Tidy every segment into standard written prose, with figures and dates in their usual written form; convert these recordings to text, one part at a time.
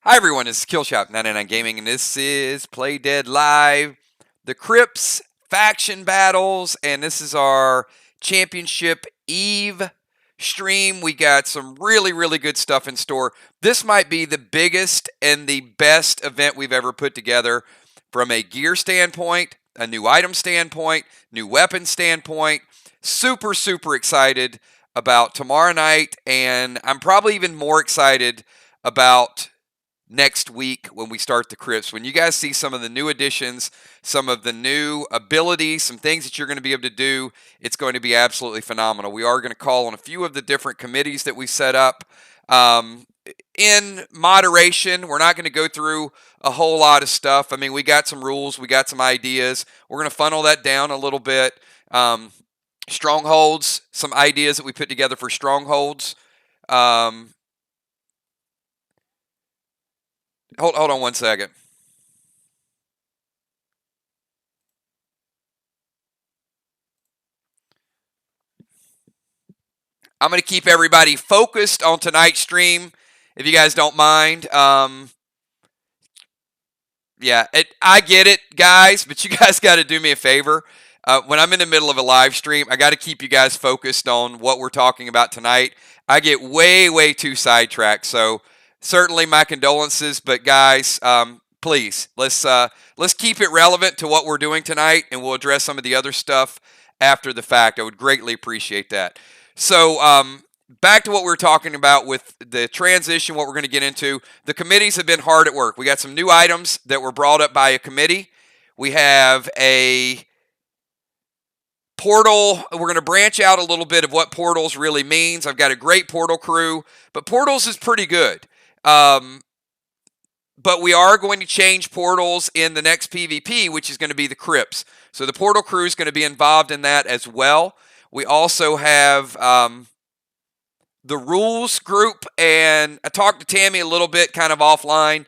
Hi everyone, it's Killshot99 Gaming, and this is Play Dead Live, the CRYPTS faction battles, and this is our Championship Eve stream. We got some really good stuff in store. This might be the biggest and the best event we've ever put together from a gear standpoint, a new item standpoint, new weapon standpoint. Super excited about tomorrow night, and I'm probably even more excited about next week when we start the crypts. When you guys see some of the new additions, some of the new abilities, some things that you're going to be able to do, it's going to be absolutely phenomenal. We are going to call on a few of the different committees that we set up in moderation. We're not going to go through a whole lot of stuff. I mean, we got some rules, we got some ideas. We're going to funnel that down a little bit. Strongholds, some ideas that we put together for strongholds. Hold on one second. I'm going to keep everybody focused on tonight's stream, if you guys don't mind. Yeah, I get it, guys, but you guys got to do me a favor. When I'm in the middle of a live stream, I got to keep you guys focused on what we're talking about tonight. I get way too sidetracked, so certainly my condolences, but guys, please, let's keep it relevant to what we're doing tonight, and we'll address some of the other stuff after the fact. I would greatly appreciate that. So, back to what we were talking about with the transition, what we're going to get into. The committees have been hard at work. We got some new items that were brought up by a committee. We have a portal. We're going to branch out a little bit of what portals really means. I've got a great portal crew, but portals is pretty good. But we are going to change portals in the next PvP, which is going to be the crypts. So the portal crew is going to be involved in that as well. We also have the rules group, and I talked to Tammy a little bit kind of offline.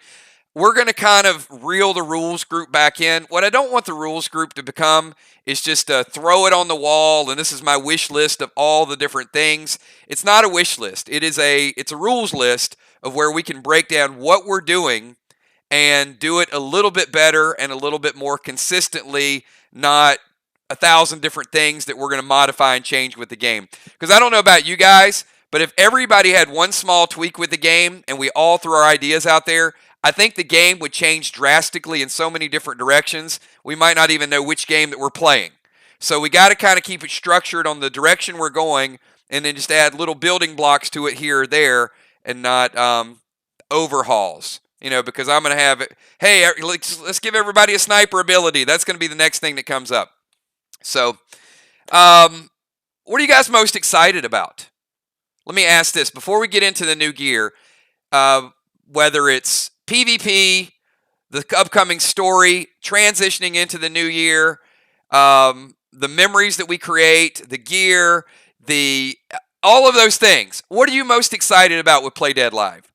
We're going to kind of reel the rules group back in. What I don't want the rules group to become is just to throw it on the wall, and this is my wish list of all the different things. It's not a wish list. It's a rules list of where we can break down what we're doing and do it a little bit better and a little bit more consistently, not 1,000 different things that we're going to modify and change with the game. Because I don't know about you guys, but if everybody had one small tweak with the game and we all threw our ideas out there, I think the game would change drastically in so many different directions, we might not even know which game that we're playing. So we got to kind of keep it structured on the direction we're going, and then just add little building blocks to it here or there, and not overhauls. You know, because I'm going to have it, hey, let's give everybody a sniper ability. That's going to be the next thing that comes up. So, what are you guys most excited about? Let me ask this before we get into the new gear. Whether it's PvP, the upcoming story, transitioning into the new year, the memories that we create, the gear, all of those things. What are you most excited about with Play Dead Live?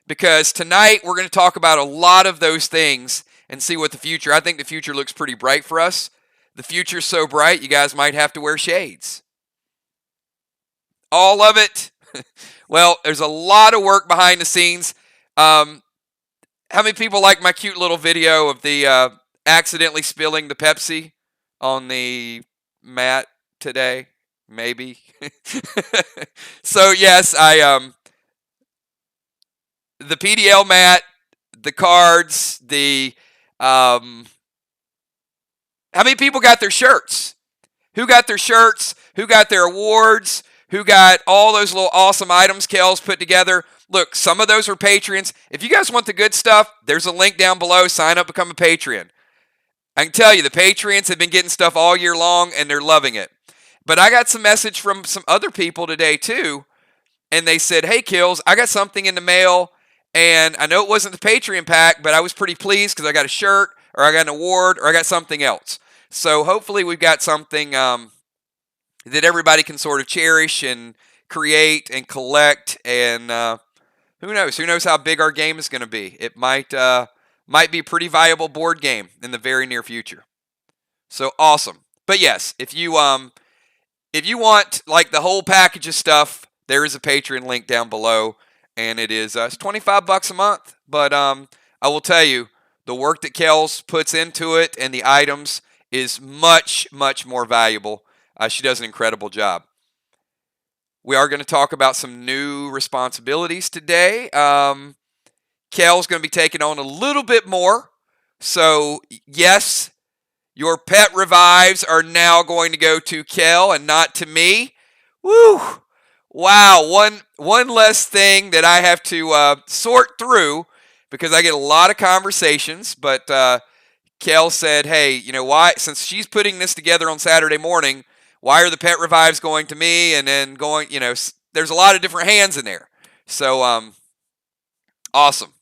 Because tonight we're going to talk about a lot of those things and see what the future. I think the future looks pretty bright for us. The future's so bright, you guys might have to wear shades. All of it. Well, there's a lot of work behind the scenes. How many people like my cute little video of the accidentally spilling the Pepsi on the mat today? Maybe. So yes, the PDL mat, the cards, how many people got their shirts? Who got their shirts? Who got their awards? Who got all those little awesome items Kel's put together? Look, some of those were Patreons. If you guys want the good stuff, there's a link down below. Sign up, become a Patreon. I can tell you, the Patreons have been getting stuff all year long, and they're loving it. But I got some message from some other people today, too, and they said, hey, Kills, I got something in the mail, and I know it wasn't the Patreon pack, but I was pretty pleased because I got a shirt, or I got an award, or I got something else. So hopefully we've got something that everybody can sort of cherish and create and collect, and who knows? Who knows how big our game is going to be? It might be a pretty viable board game in the very near future. So awesome. But yes, if you want like the whole package of stuff, there is a Patreon link down below, and it's 25 bucks a month. But I will tell you, the work that Kels puts into it and the items is much, much more valuable. She does an incredible job. We are going to talk about some new responsibilities today. Kel's going to be taking on a little bit more. So, yes, your pet revives are now going to go to Kel and not to me. Woo! Wow, one less thing that I have to sort through because I get a lot of conversations. But Kel said, hey, you know, why? Since she's putting this together on Saturday morning, why are the pet revives going to me and then going, you know, there's a lot of different hands in there. So, awesome.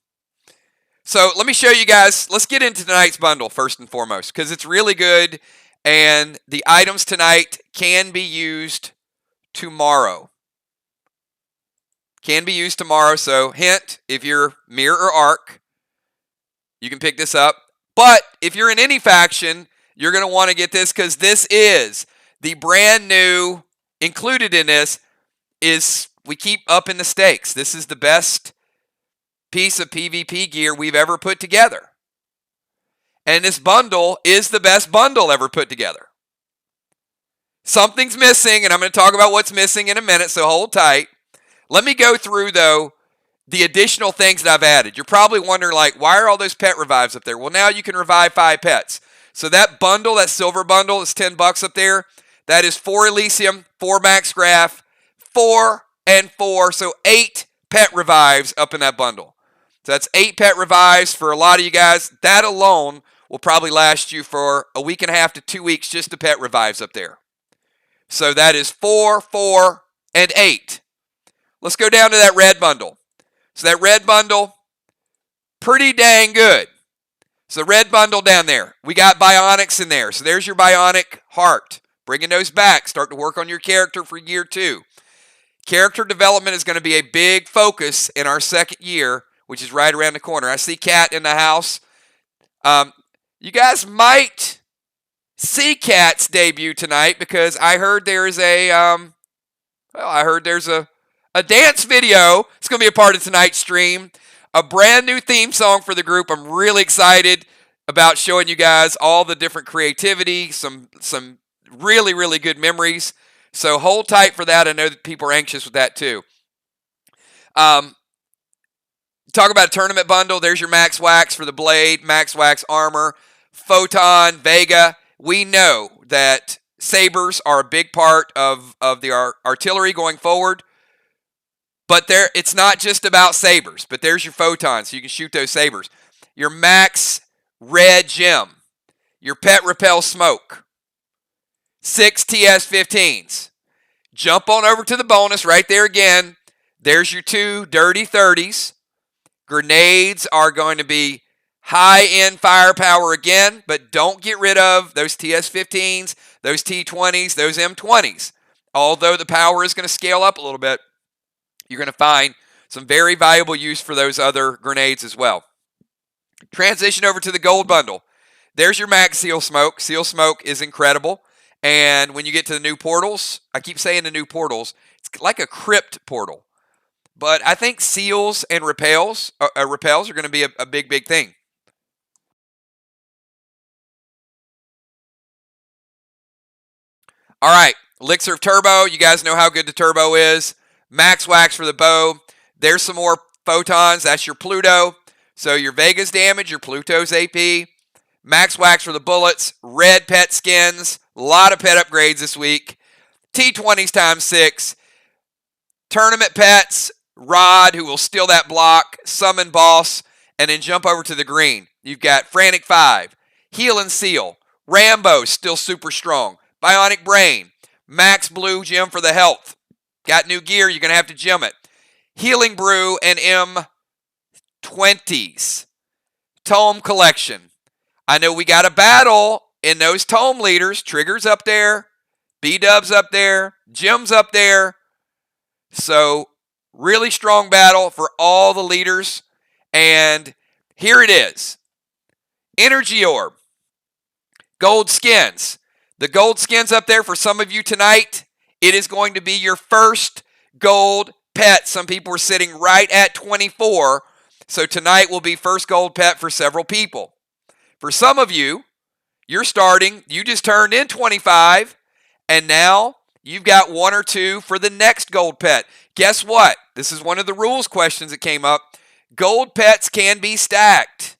So let me show you guys. Let's get into tonight's bundle first and foremost because it's really good. And the items tonight can be used tomorrow. Can be used tomorrow. So hint, if you're Mirror or Arc, you can pick this up. But if you're in any faction, you're going to want to get this because this is the brand new, included in this, is we keep upping the stakes. This is the best piece of PvP gear we've ever put together. And this bundle is the best bundle ever put together. Something's missing, and I'm going to talk about what's missing in a minute, so hold tight. Let me go through, though, the additional things that I've added. You're probably wondering, like, why are all those pet revives up there? Well, now you can revive 5 pets. So that bundle, that silver bundle, is $10 up there. That is 4 Elysium, 4 Max Graph, 4 and 4, so 8 pet revives up in that bundle. So that's 8 pet revives for a lot of you guys. That alone will probably last you for a week and a half to 2 weeks just the pet revives up there. So that is 4, 4, and 8. Let's go down to that red bundle. So that red bundle, pretty dang good. So the red bundle down there. We got bionics in there. So there's your bionic heart. Bringing those back. Start to work on your character for year 2. Character development is going to be a big focus in our second year, which is right around the corner. I see Kat in the house. You guys might see Kat's debut tonight because I heard there's a dance video. It's going to be a part of tonight's stream. A brand new theme song for the group. I'm really excited about showing you guys all the different creativity, some really, really good memories. So hold tight for that. I know that people are anxious with that too. Talk about a tournament bundle. There's your Max Wax for the blade, Max Wax armor, Photon, Vega. We know that sabers are a big part of the artillery going forward. But it's not just about sabers. But there's your Photon, so you can shoot those sabers. Your Max Red Gem. Your Pet Repel Smoke. 6 TS-15s. Jump on over to the bonus right there again. There's your 2 Dirty 30s. Grenades are going to be high-end firepower again, but don't get rid of those TS-15s, those T-20s, those M-20s. Although the power is going to scale up a little bit, you're going to find some very valuable use for those other grenades as well. Transition over to the gold bundle. There's your Max Seal Smoke. Seal Smoke is incredible. And when you get to the new portals, I keep saying the new portals, it's like a crypt portal. But I think seals and repels are going to be a big, big thing. All right, Elixir of Turbo. You guys know how good the Turbo is. Max Wax for the bow. There's some more Photons. That's your Pluto. So your Vega's damage, your Pluto's AP. Max Wax for the bullets. Red pet skins. A lot of pet upgrades this week. T20s times 6. Tournament pets. Rod, who will steal that block. Summon Boss. And then jump over to the green. You've got Frantic 5. Heal and Seal. Rambo, still super strong. Bionic Brain. Max Blue Gem for the health. Got new gear, you're going to have to gem it. Healing Brew and M20s. Tome Collection. I know we got a battle in those Tome leaders. Triggers up there. B-Dubs up there. Gems up there. So, really strong battle for all the leaders. And here it is. Energy Orb. Gold Skins. The gold skins up there for some of you tonight. It is going to be your first gold pets, some people were sitting right at 24. So tonight will be first gold pet for several people. For some of you, you're starting, you just turned in 25, and now you've got 1 or 2 for the next gold pet. Guess what? This is one of the rules questions that came up. Gold pets can be stacked.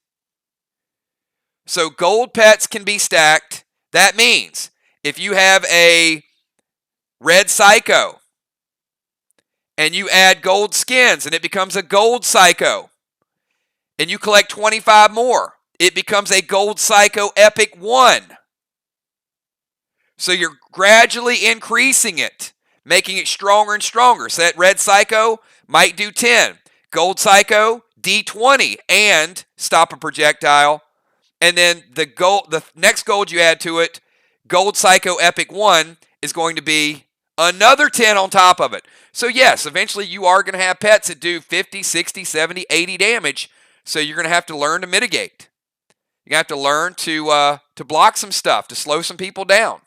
So gold pets can be stacked. That means if you have a red psycho and you add gold skins and it becomes a gold psycho and you collect 25 more, it becomes a gold psycho epic 1. So you're gradually increasing it, making it stronger and stronger. So that red psycho might do 10. Gold psycho, D20 and stop a projectile. And then the next gold you add to it, gold psycho epic 1, is going to be another 10 on top of it. So yes, eventually you are going to have pets that do 50, 60, 70, 80 damage. So you're going to have to learn to mitigate. You have to learn to block some stuff, to slow some people down.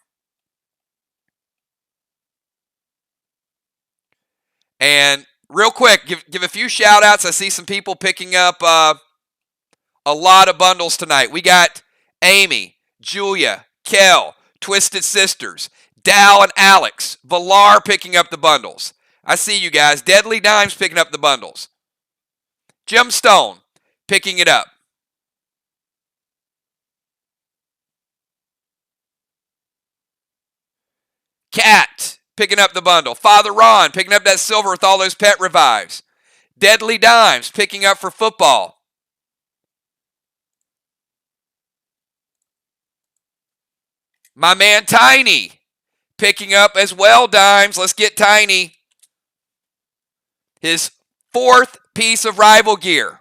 And real quick, give a few shout outs. I see some people picking up a lot of bundles tonight. We got Amy, Julia, Kel, Twisted Sisters, Dow and Alex, Valar picking up the bundles. I see you guys. Deadly Dimes picking up the bundles. Gemstone picking it up. Cat picking up the bundle. Father Ron picking up that silver with all those pet revives. Deadly Dimes picking up for football. My man Tiny picking up as well, Dimes. Let's get Tiny. His 4th piece of rival gear.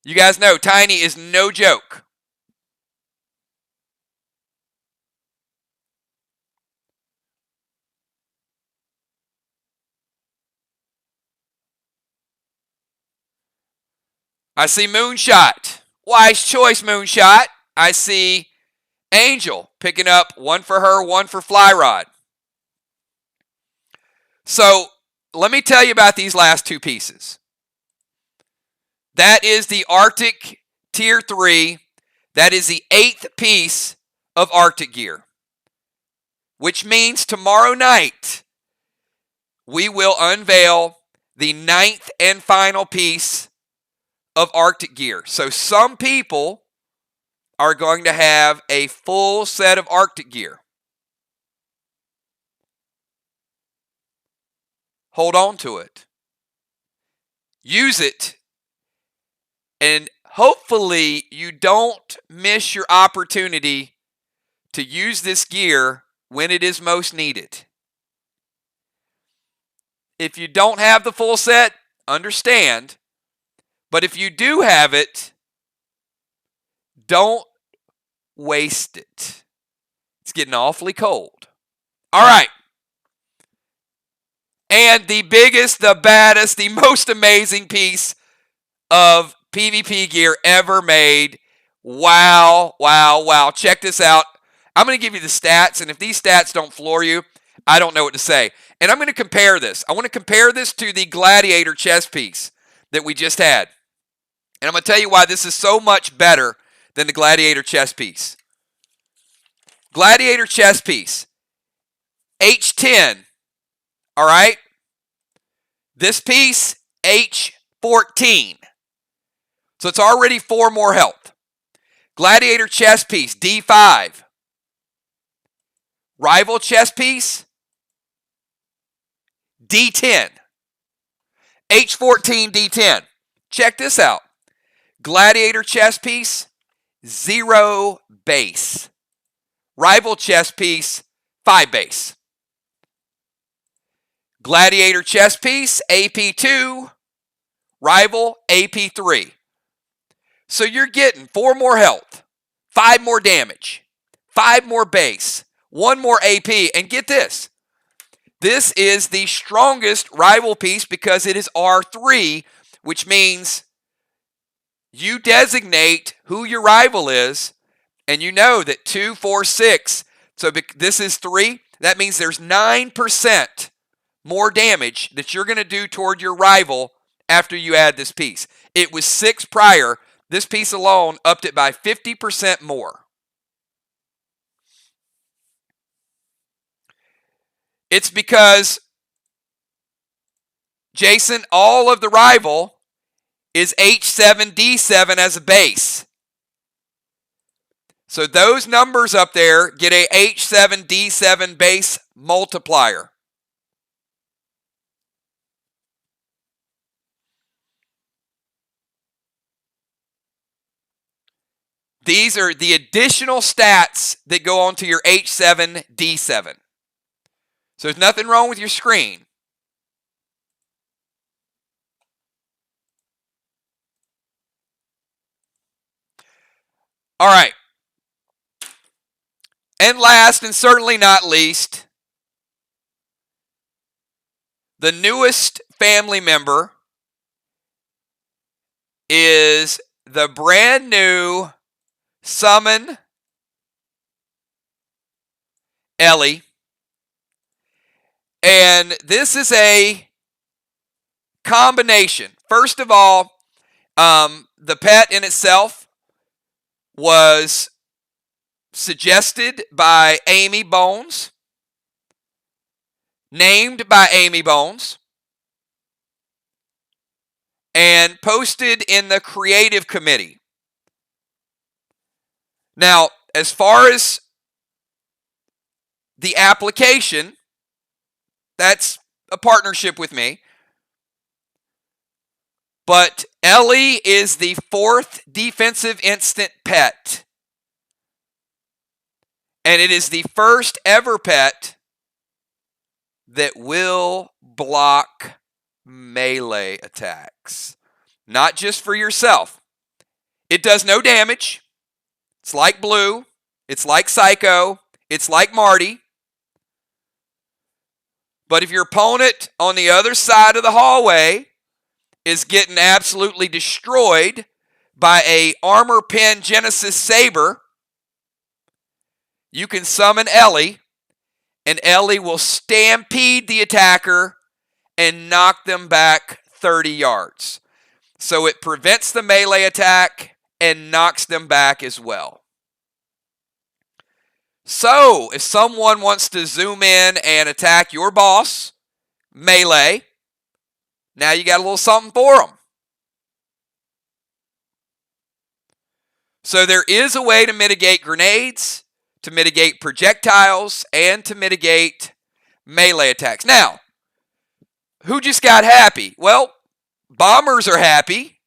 You guys know Tiny is no joke. I see Moonshot. Wise choice, Moonshot. I see Angel picking up 1 for her, 1 for Flyrod. So let me tell you about these last 2 pieces. That is the Arctic Tier 3. That is the 8th piece of Arctic gear. Which means tomorrow night we will unveil the 9th and final piece of Arctic gear. So some people are going to have a full set of Arctic gear. Hold on to it. Use it. And hopefully you don't miss your opportunity to use this gear when it is most needed. If you don't have the full set, understand. But if you do have it, don't waste it. It's getting awfully cold. All right. And the biggest, the baddest, the most amazing piece of PvP gear ever made. Wow, wow, wow. Check this out. I'm going to give you the stats, and if these stats don't floor you, I don't know what to say. And I'm going to compare this. I want to compare this to the Gladiator chest piece that we just had. And I'm going to tell you why this is so much better than the Gladiator chest piece. Gladiator chest piece. H10. All right? This piece, H14. So it's already 4 more health. Gladiator chest piece, D5. Rival chest piece, D10. H14, D10. Check this out. Gladiator chest piece, 0 base. Rival chest piece, 5 base. Gladiator chest piece, AP2. Rival, AP3. So you're getting 4 more health, 5 more damage, 5 more base, 1 more AP. And get this. This is the strongest rival piece because it is R3, which means you designate who your rival is, and you know that 2, 4, 6. So this is 3. That means there's 9% more damage that you're going to do toward your rival after you add this piece. It was 6 prior. This piece alone upped it by 50% more. It's because, Jason, all of the rival is H7D7 as a base. So those numbers up there get a H7D7 base multiplier. These are the additional stats that go onto your H7D7. So there's nothing wrong with your screen. All right. And last and certainly not least, the newest family member is the brand new Summon Ellie. And this is a combination. First of all, the pet in itself was suggested by Amy Bones, named by Amy Bones, and posted in the creative committee. Now, as far as the application, that's a partnership with me. But Ellie is the 4th defensive instant pet. And it is the first ever pet that will block melee attacks. Not just for yourself. It does no damage. It's like Blue. It's like Psycho. It's like Marty. But if your opponent on the other side of the hallway is getting absolutely destroyed by a Armor Pen Genesis Saber, you can summon Ellie, and Ellie will stampede the attacker and knock them back 30 yards. So it prevents the melee attack and knocks them back as well. So if someone wants to zoom in and attack your boss, melee, now you got a little something for them. So there is a way to mitigate grenades, to mitigate projectiles, and to mitigate melee attacks. Now, who just got happy? Well, bombers are happy.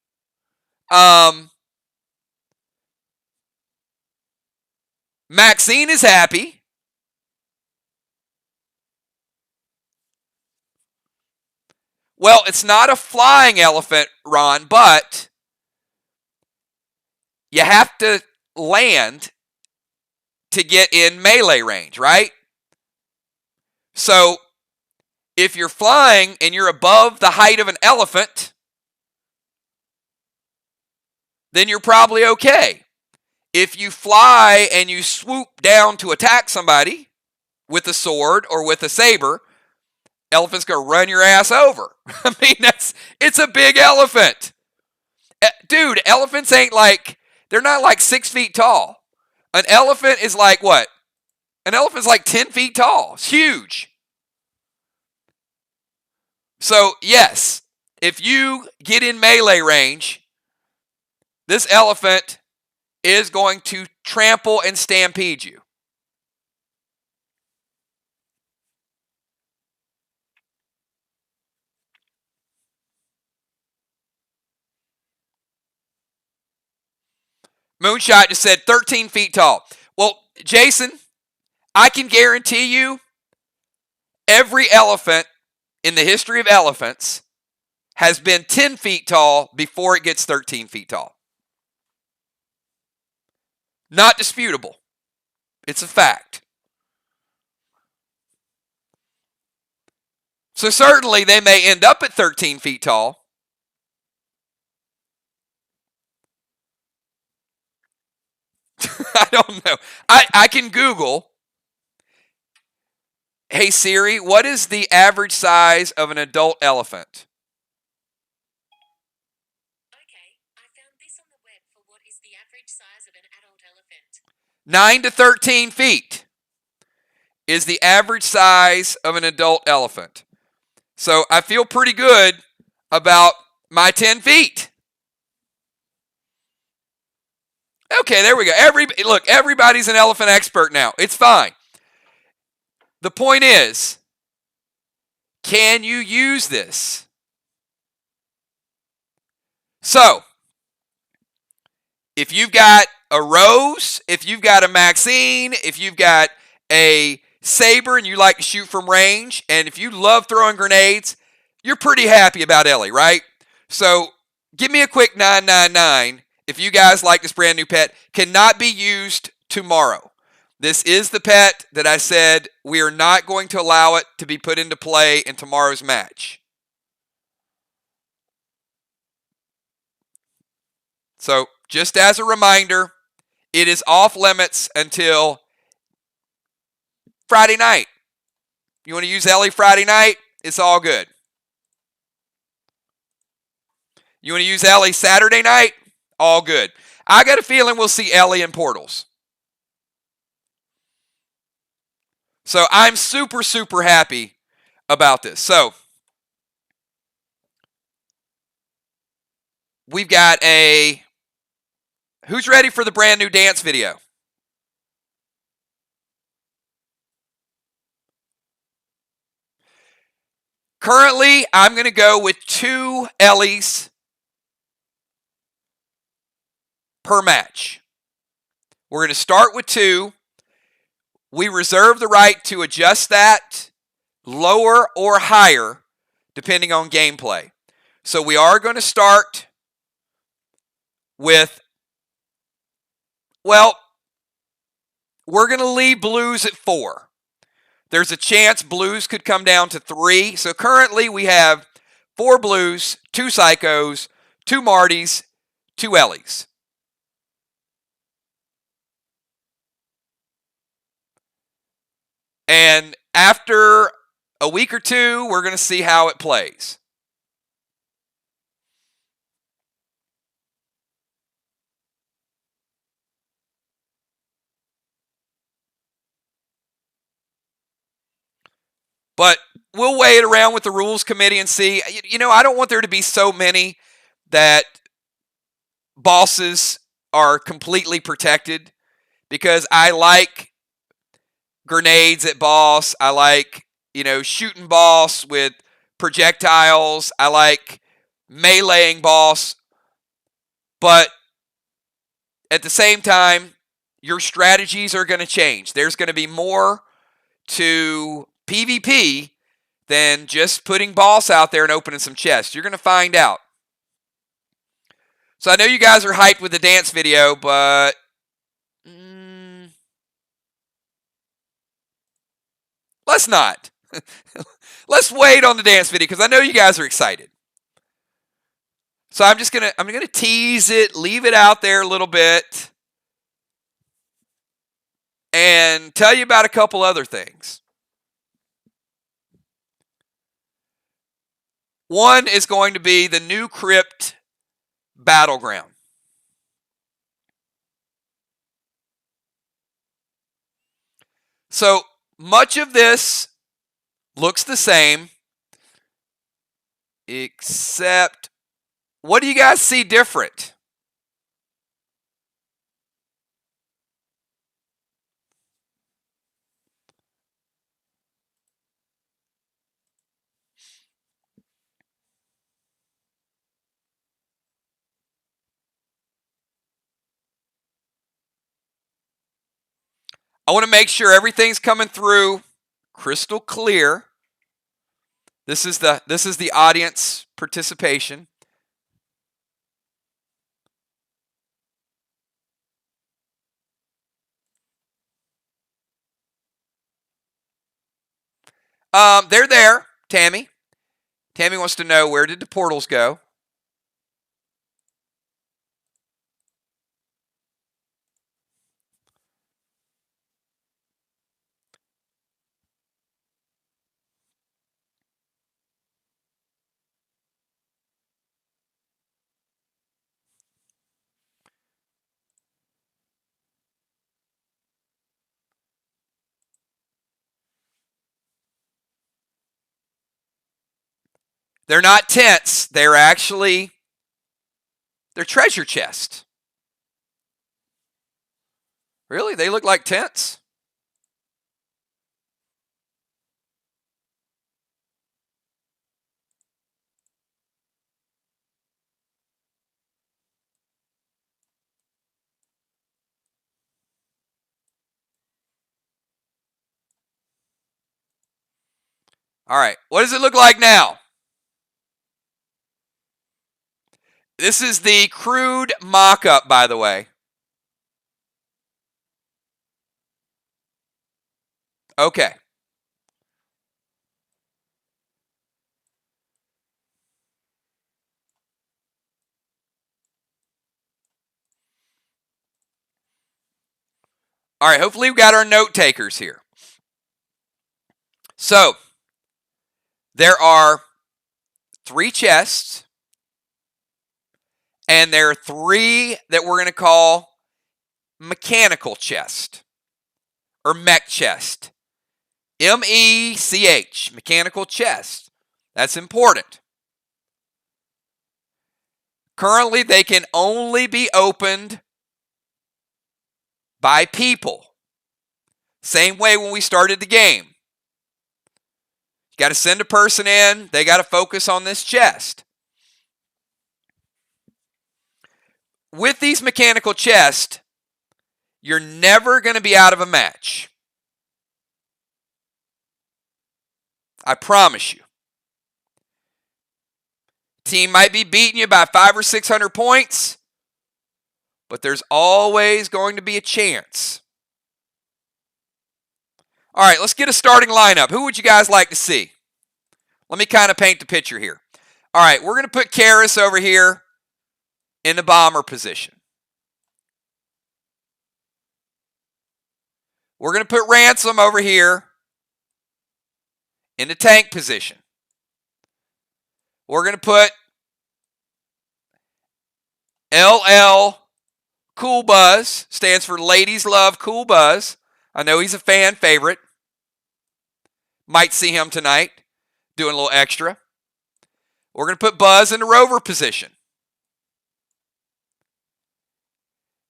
Maxine is happy. Well, it's not a flying elephant, Ron, but you have to land to get in melee range, right? So if you're flying and you're above the height of an elephant, then you're probably okay. If you fly and you swoop down to attack somebody with a sword or with a saber, elephant's going to run your ass over. I mean, it's a big elephant. Dude, elephants ain't like, they're not like 6 feet tall. An elephant is like what? An elephant's like 10 feet tall. It's huge. So, yes, if you get in melee range, this elephant is going to trample and stampede you. Moonshot just said 13 feet tall. Well, Jason, I can guarantee you every elephant in the history of elephants has been 10 feet tall before it gets 13 feet tall. Not disputable. It's a fact. So certainly they may end up at 13 feet tall. I don't know. I can Google. Hey Siri, what is the average size of an adult elephant? Okay, I found this on the web for what is the average size of an adult elephant. 9 to 13 feet is the average size of an adult elephant. So I feel pretty good about my 10 feet. Okay, there we go. Look, everybody's an elephant expert now. It's fine. The point is, can you use this? So, if you've got a Rose, if you've got a Maxine, if you've got a Saber and you like to shoot from range, and if you love throwing grenades, you're pretty happy about Ellie, right? So, give me a quick 999 if you guys like this brand new pet. Cannot be used tomorrow. This is the pet that I said we are not going to allow it to be put into play in tomorrow's match. So, just as a reminder, it is off limits until Friday night. You want to use Ellie Friday night? It's all good. You want to use Ellie Saturday night? All good. I got a feeling we'll see Ellie in Portals. So I'm super, super happy about this. So we've got a... Who's ready for the brand new dance video? Currently, I'm going to go with 2 Ellies per match. We're going to start with 2. We reserve the right to adjust that lower or higher depending on gameplay. So we are going to start with, well, we're going to leave blues at 4. There's a chance blues could come down to 3. So currently we have 4 blues, 2 psychos, 2 Martys, 2 Ellies. And after a week or 2, we're going to see how it plays. But we'll weigh it around with the rules committee and see. You know, I don't want there to be so many that bosses are completely protected, because I like grenades at boss. I like, shooting boss with projectiles. I like meleeing boss. But at the same time, your strategies are going to change. There's going to be more to PvP than just putting boss out there and opening some chests. You're going to find out. So I know you guys are hyped with the dance video, but let's not. Let's wait on the dance video because I know you guys are excited. So I'm gonna tease it, leave it out there a little bit, and tell you about a couple other things. One is going to be the new Crypt Battleground. So much of this looks the same, except what do you guys see different? I want to make sure everything's coming through crystal clear. This is the audience participation. They're there, Tammy. Tammy wants to know, where did the portals go? They're not tents. They're actually, they're treasure chests. Really? They look like tents? All right. What does it look like now? This is the crude mock-up, by the way. Okay. All right, hopefully we've got our note takers here. So, there are 3 chests, and there are 3 that we're going to call mechanical chest, or mech chest. M-E-C-H, mechanical chest. That's important. Currently, they can only be opened by people. Same way when we started the game. You got to send a person in. They got to focus on this chest. With these mechanical chests, you're never going to be out of a match. I promise you. Team might be beating you by 500 or 600 points, but there's always going to be a chance. All right, let's get a starting lineup. Who would you guys like to see? Let me kind of paint the picture here. All right, we're going to put Karis over here in the bomber position. We're going to put Ransom over here in the tank position. We're going to put LL Cool Buzz, stands for Ladies Love Cool Buzz. I know he's a fan favorite. Might see him tonight doing a little extra. We're going to put Buzz in the rover position.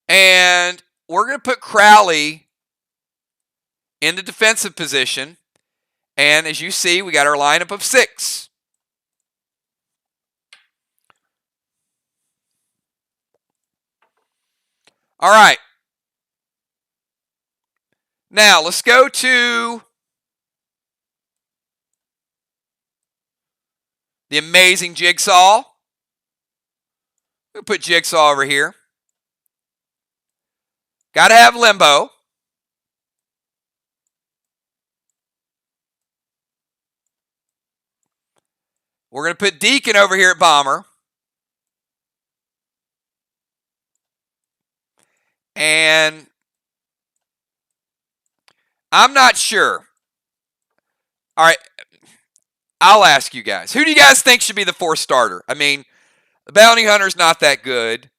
And we're going to put Crowley in the defensive position. And as you see, we got our lineup of 6. All right. Now, let's go to the amazing Jigsaw. We'll put Jigsaw over here. Got to have Limbo. We're going to put Deacon over here at Bomber. And I'm not sure. All right. I'll ask you guys. Who do you guys think should be the 4th starter? I mean, the Bounty Hunter's not that good.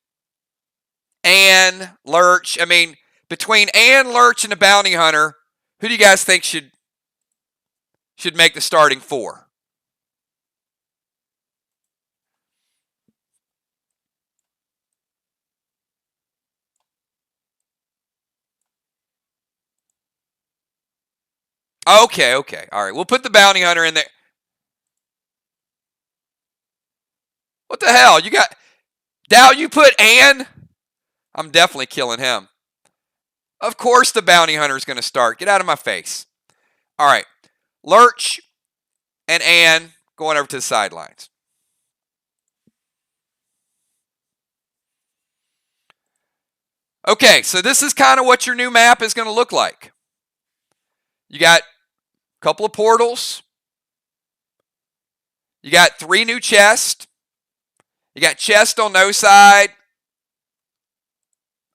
Ann, Lurch. I mean, between Ann, Lurch, and the Bounty Hunter, who do you guys think should make the starting 4? Okay. All right, we'll put the Bounty Hunter in there. What the hell? You got... Dow, you put Ann? I'm definitely killing him. Of course the Bounty Hunter is going to start. Get out of my face. All right. Lurch and Ann going over to the sidelines. Okay, so this is kind of what your new map is going to look like. You got a couple of portals. You got 3 new chests. You got chest on no side.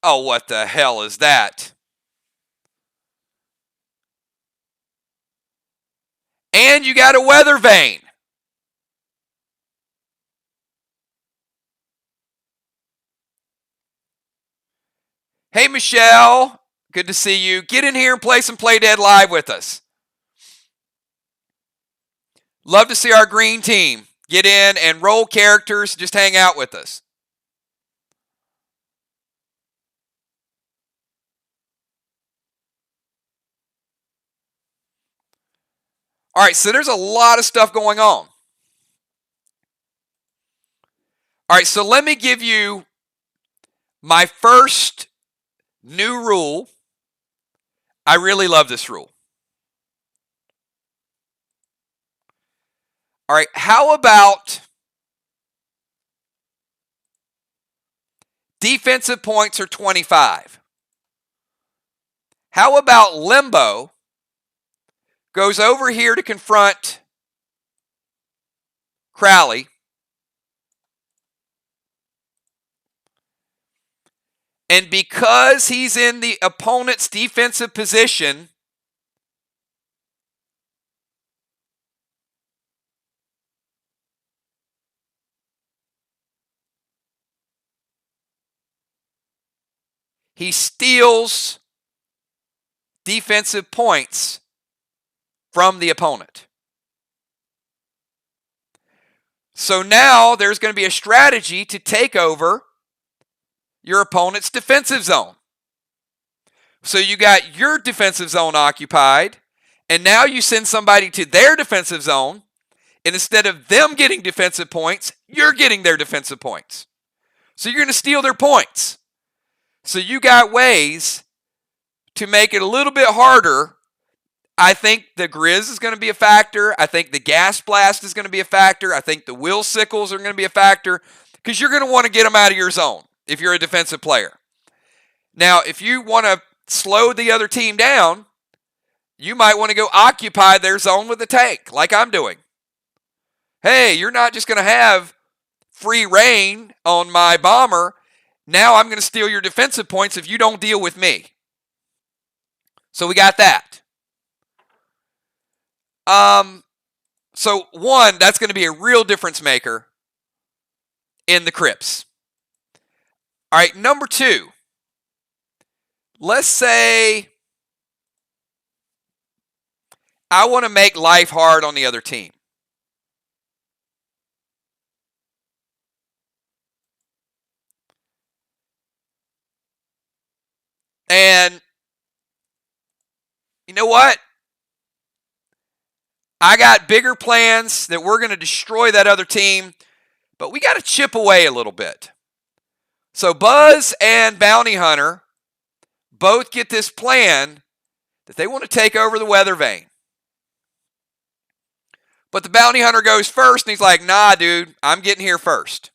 Oh, what the hell is that? And you got a weather vane. Hey, Michelle. Good to see you. Get in here and play some Play Dead Live with us. Love to see our green team get in and roll characters, just hang out with us. All right, so there's a lot of stuff going on. All right, so let me give you my first new rule. I really love this rule. All right, how about defensive points are 25? How about Limbo goes over here to confront Crowley, and because he's in the opponent's defensive position, he steals defensive points from the opponent. So now there's going to be a strategy to take over your opponent's defensive zone. So you got your defensive zone occupied, and now you send somebody to their defensive zone, and instead of them getting defensive points, you're getting their defensive points. So you're going to steal their points. So you got ways to make it a little bit harder. I think the Grizz is going to be a factor. I think the Gas Blast is going to be a factor. I think the Will Sickles are going to be a factor, because you're going to want to get them out of your zone if you're a defensive player. Now, if you want to slow the other team down, you might want to go occupy their zone with a tank, like I'm doing. Hey, you're not just going to have free reign on my bomber. Now I'm going to steal your defensive points if you don't deal with me. So we got that. So one, that's going to be a real difference maker in the crypts. All right, number two. Let's say I want to make life hard on the other team. And you know what? I got bigger plans that we're going to destroy that other team, but we got to chip away a little bit. So Buzz and Bounty Hunter both get this plan that they want to take over the Weather Vane. But the Bounty Hunter goes first, and he's like, nah, dude, I'm getting here first.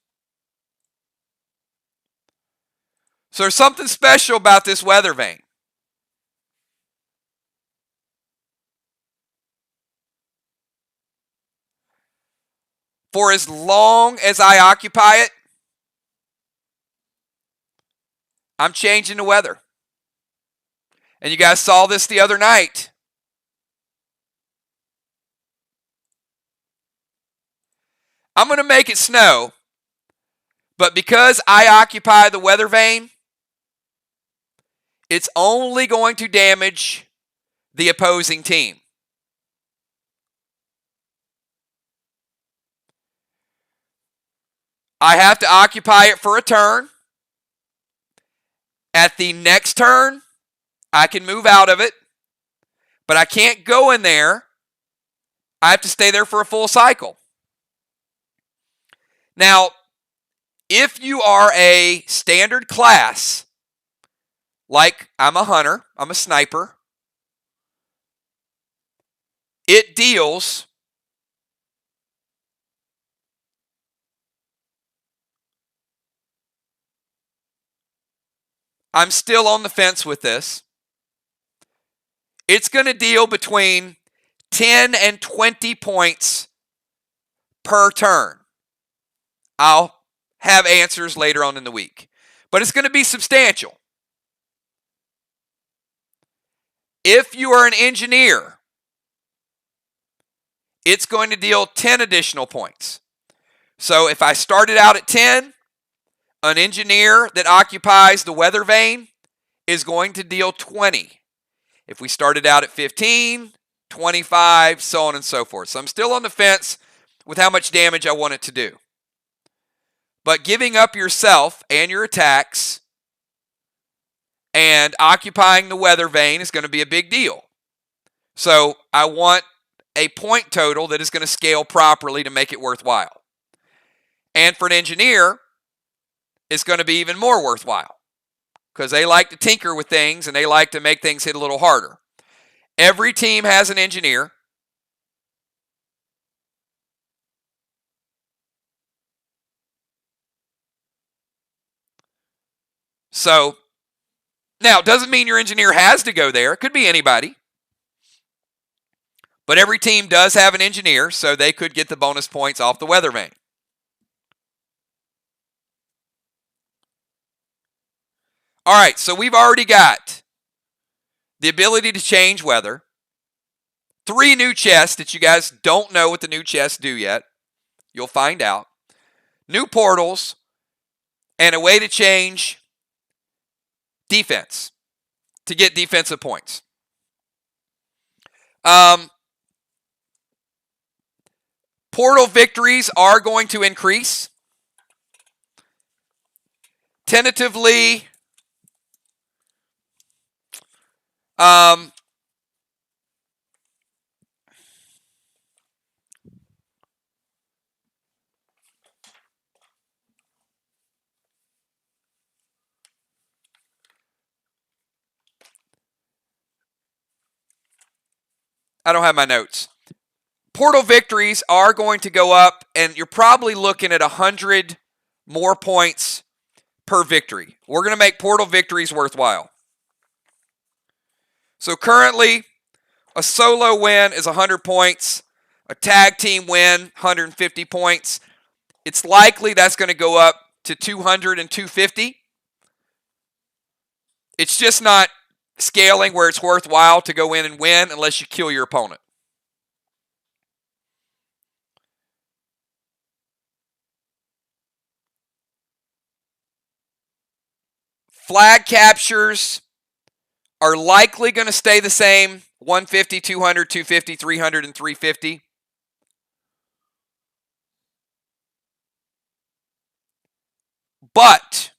So there's something special about this Weather Vane. For as long as I occupy it, I'm changing the weather. And you guys saw this the other night. I'm going to make it snow, but because I occupy the Weather Vane, it's only going to damage the opposing team. I have to occupy it for a turn. At the next turn, I can move out of it, but I can't go in there. I have to stay there for a full cycle. Now, if you are a standard class, like I'm a hunter, I'm a sniper, it deals I'm still on the fence with this. It's going to deal between 10 and 20 points per turn. I'll have answers later on in the week, but it's going to be substantial. If you are an engineer, it's going to deal 10 additional points. So if I started out at 10, an engineer that occupies the Weather Vane is going to deal 20. If we started out at 15, 25, so on and so forth. So I'm still on the fence with how much damage I want it to do. But giving up yourself and your attacks and occupying the weather vane is going to be a big deal. So I want a point total that is going to scale properly to make it worthwhile. And for an engineer, it's going to be even more worthwhile because they like to tinker with things and they like to make things hit a little harder. Every team has an engineer. So, now, it doesn't mean your engineer has to go there. It could be anybody. But every team does have an engineer, so they could get the bonus points off the weather vane. All right, so we've already got the ability to change weather. 3 new chests that you guys don't know what the new chests do yet. You'll find out. New portals, and a way to change defense to get defensive points. Portal victories are going to increase. Tentatively, I don't have my notes. Portal victories are going to go up, and you're probably looking at 100 more points per victory. We're going to make portal victories worthwhile. So currently, a solo win is 100 points. A tag team win, 150 points. It's likely that's going to go up to 200 and 250. It's just not scaling where it's worthwhile to go in and win unless you kill your opponent. Flag captures are likely going to stay the same. 150, 200, 250, 300, and 350. But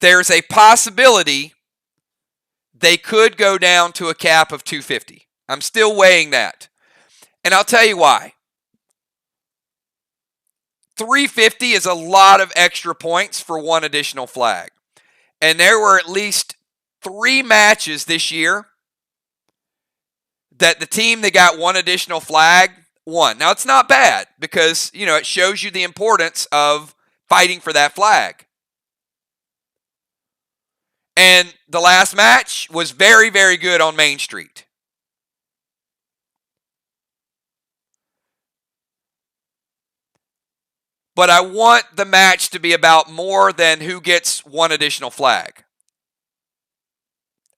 there's a possibility they could go down to a cap of 250. I'm still weighing that. And I'll tell you why. 350 is a lot of extra points for one additional flag. And there were at least 3 matches this year that the team that got one additional flag won. Now, it's not bad because, it shows you the importance of fighting for that flag. And the last match was very, very good on Main Street. But I want the match to be about more than who gets one additional flag.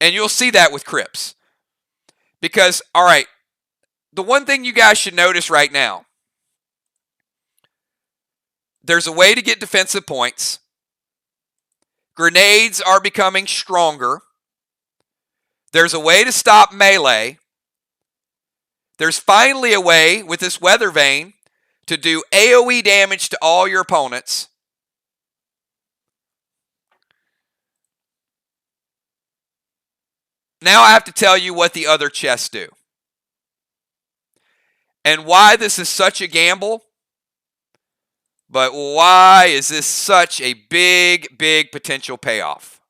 And you'll see that with CRYPTS. Because, all right, the one thing you guys should notice right now, there's a way to get defensive points. Grenades are becoming stronger. There's a way to stop melee. There's finally a way with this weather vane to do AoE damage to all your opponents. Now I have to tell you what the other chests do. And why this is such a gamble. But why is this such a big, big potential payoff?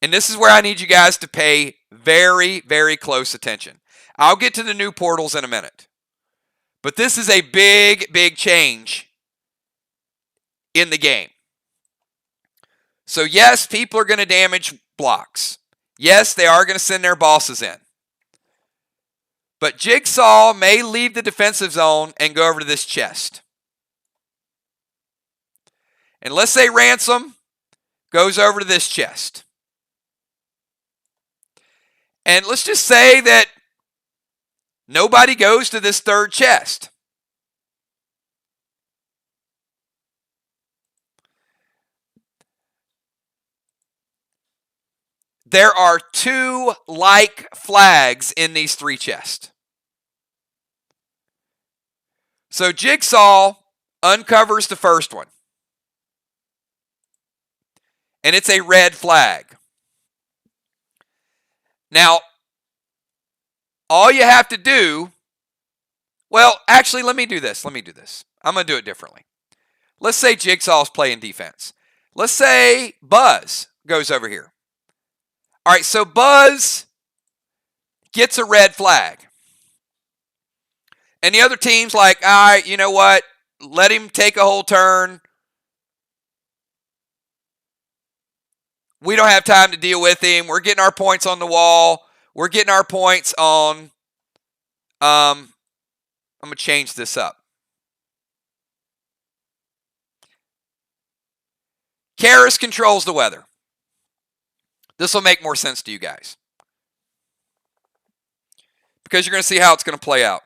And this is where I need you guys to pay very, very close attention. I'll get to the new portals in a minute. But this is a big, big change in the game. So yes, people are going to damage blocks. Yes, they are going to send their bosses in. But Jigsaw may leave the defensive zone and go over to this chest. And let's say Ransom goes over to this chest. And let's just say that nobody goes to this third chest. there are 2 like flags in these 3 chests. So Jigsaw uncovers the first one. And it's a red flag. Now, all you have to do, well, actually, let me do this. I'm going to do it differently. Let's say Jigsaw's playing defense. Let's say Buzz goes over here. All right, so Buzz gets a red flag. And the other team's like, all right, you know what? Let him take a whole turn. We don't have time to deal with him. We're getting our points on the wall. We're getting our points on... I'm going to change this up. Karis controls the weather. This will make more sense to you guys, because you're going to see how it's going to play out.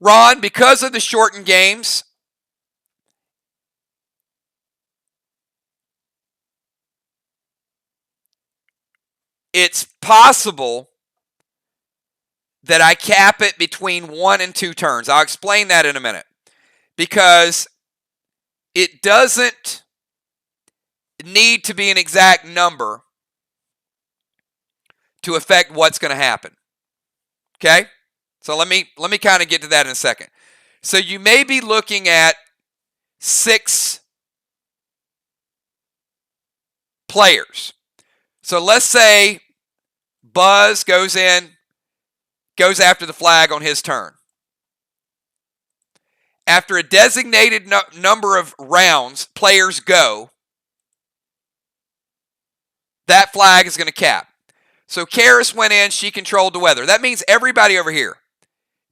Ron, because of the shortened games, it's possible that I cap it between 1 and 2 turns. I'll explain that in a minute. Because it doesn't need to be an exact number to affect what's going to happen. Okay? So let me kind of get to that in a second. So you may be looking at 6 players. So let's say Buzz goes after the flag on his turn. After a designated number of rounds players go, that flag is going to cap. So Karis went in, she controlled the weather. That means everybody over here,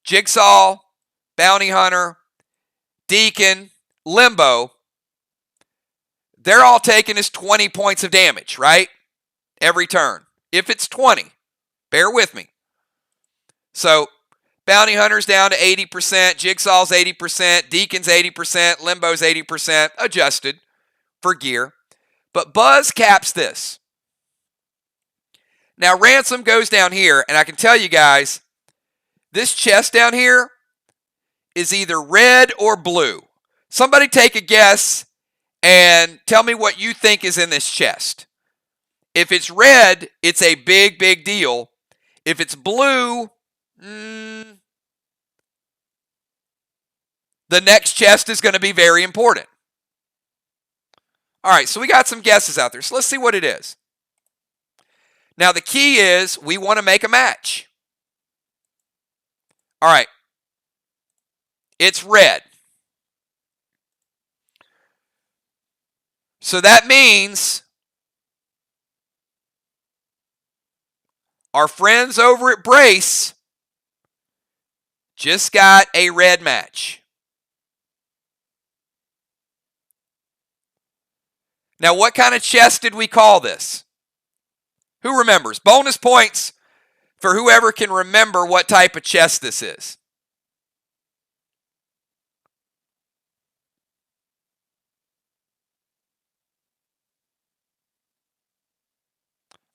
Jigsaw, Bounty Hunter, Deacon, Limbo, they're all taking is 20 points of damage, right? Every turn. If it's 20, bear with me. So Bounty Hunter's down to 80%, Jigsaw's 80%, Deacon's 80%, Limbo's 80%, adjusted for gear. But Buzz caps this. Now Ransom goes down here, and I can tell you guys, this chest down here is either red or blue. Somebody take a guess and tell me what you think is in this chest. If it's red, it's a big, big deal. If it's blue, the next chest is going to be very important. All right, so we got some guesses out there. So let's see what it is. Now, the key is we want to make a match. All right. It's red. So that means our friends over at Brace just got a red match. Now, what kind of chest did we call this? Who remembers? Bonus points for whoever can remember what type of chest this is.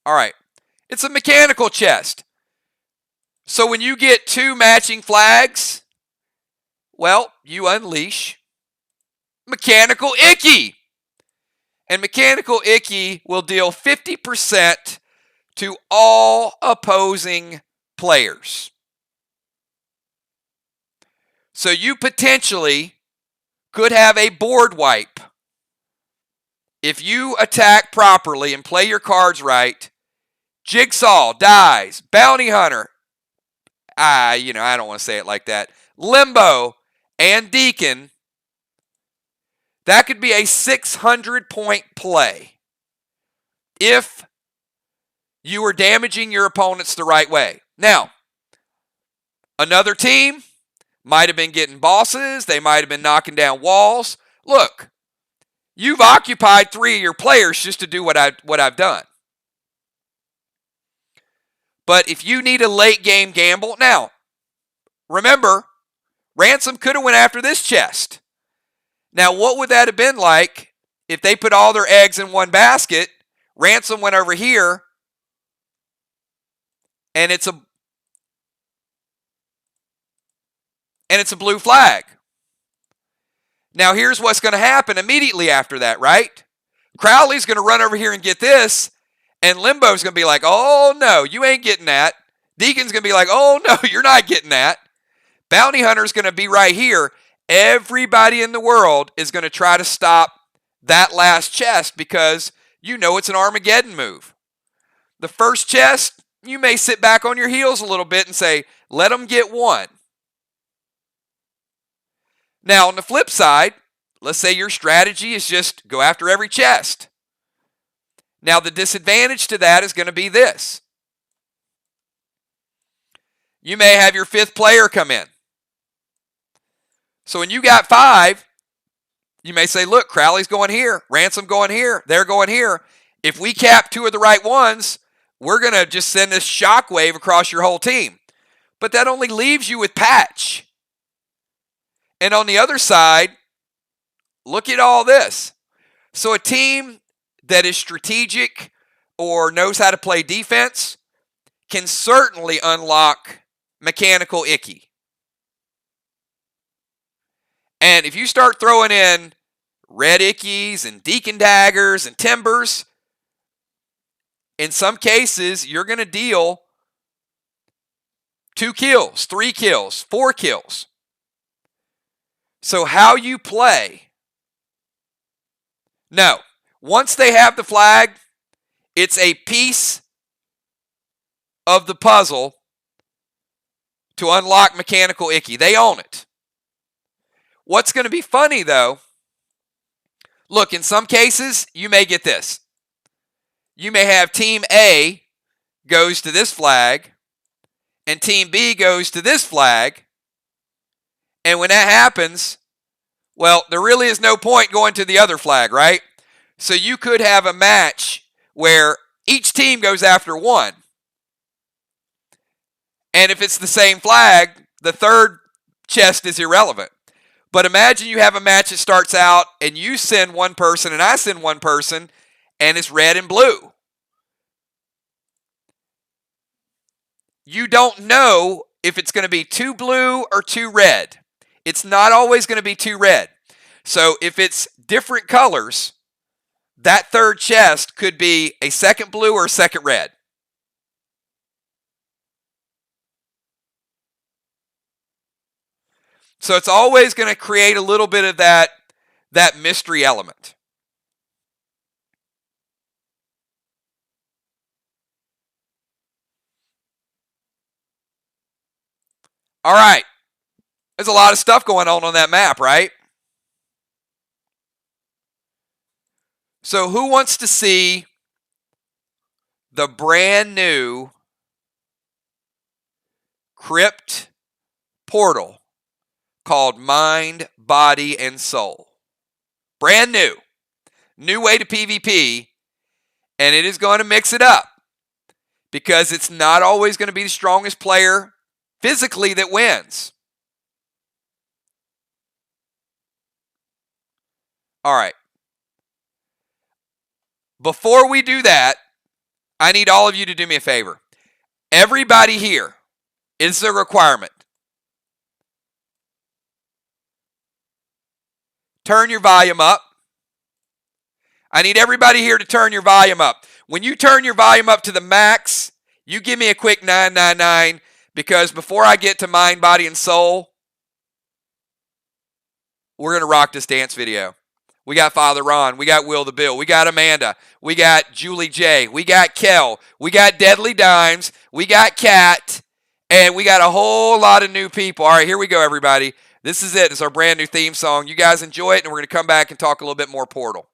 All right. It's a mechanical chest. So when you get 2 matching flags, well, you unleash Mechanical Icky. And Mechanical Icky will deal 50% to all opposing players. So you potentially could have a board wipe. If you attack properly and play your cards right, Jigsaw dies, Bounty Hunter, I don't want to say it like that, Limbo, and Deacon, that could be a 600-point play if you were damaging your opponents the right way. Now, Another team might have been getting bosses. They might have been knocking down walls. Look, you've occupied 3 of your players just to do what I've done. But if you need a late game gamble, now, remember, Ransom could have went after this chest. Now, what would that have been like if they put all their eggs in one basket? Ransom went over here, and it's a blue flag. Now, here's what's going to happen immediately after that, right? Crowley's going to run over here and get this, and Limbo's going to be like, oh, no, you ain't getting that. Deacon's going to be like, oh, no, you're not getting that. Bounty Hunter's going to be right here. Everybody in the world is going to try to stop that last chest because you know it's an Armageddon move. The first chest, you may sit back on your heels a little bit and say, let them get one. Now, on the flip side, let's say your strategy is just go after every chest. Now, the disadvantage to that is going to be this. You may have your 5th player come in. So when you got 5, you may say, look, Crowley's going here, Ransom going here, they're going here. If we cap 2 of the right ones, we're going to just send this shockwave across your whole team. But that only leaves you with Patch. And on the other side, look at all this. So a team that is strategic or knows how to play defense can certainly unlock Mechanical Icky. And if you start throwing in Red Ickies and Deacon Daggers and Timbers, in some cases, you're going to deal 2 kills, 3 kills, 4 kills. So how you play? No. Once they have the flag, it's a piece of the puzzle to unlock Mechanical Icky. They own it. What's going to be funny, though, look, in some cases, you may get this. You may have Team A goes to this flag, and Team B goes to this flag, and when that happens, well, there really is no point going to the other flag, right? So you could have a match where each team goes after one. And if it's the same flag, the third chest is irrelevant. But imagine you have a match that starts out and you send one person and I send one person and it's red and blue. You don't know if it's going to be 2 blue or 2 red. It's not always going to be 2 red. So if it's different colors, that third chest could be a second blue or a second red. So it's always going to create a little bit of that mystery element. All right. There's a lot of stuff going on that map, right? So who wants to see the brand new crypt portal called Mind, Body, and Soul? Brand new. New way to PvP, and it is going to mix it up because it's not always going to be the strongest player physically that wins. All right. Before we do that, I need all of you to do me a favor. Everybody here, it's a requirement. Turn your volume up. I need everybody here to turn your volume up. When you turn your volume up to the max, you give me a quick 999 because before I get to Mind, Body, and Soul, we're going to rock this dance video. We got Father Ron. We got Will the Bill. We got Amanda. We got Julie J. We got Kel. We got Deadly Dimes. We got Kat. And we got a whole lot of new people. All right, here we go, everybody. This is it. It's our brand new theme song. You guys enjoy it, and we're going to come back and talk a little bit more Portal.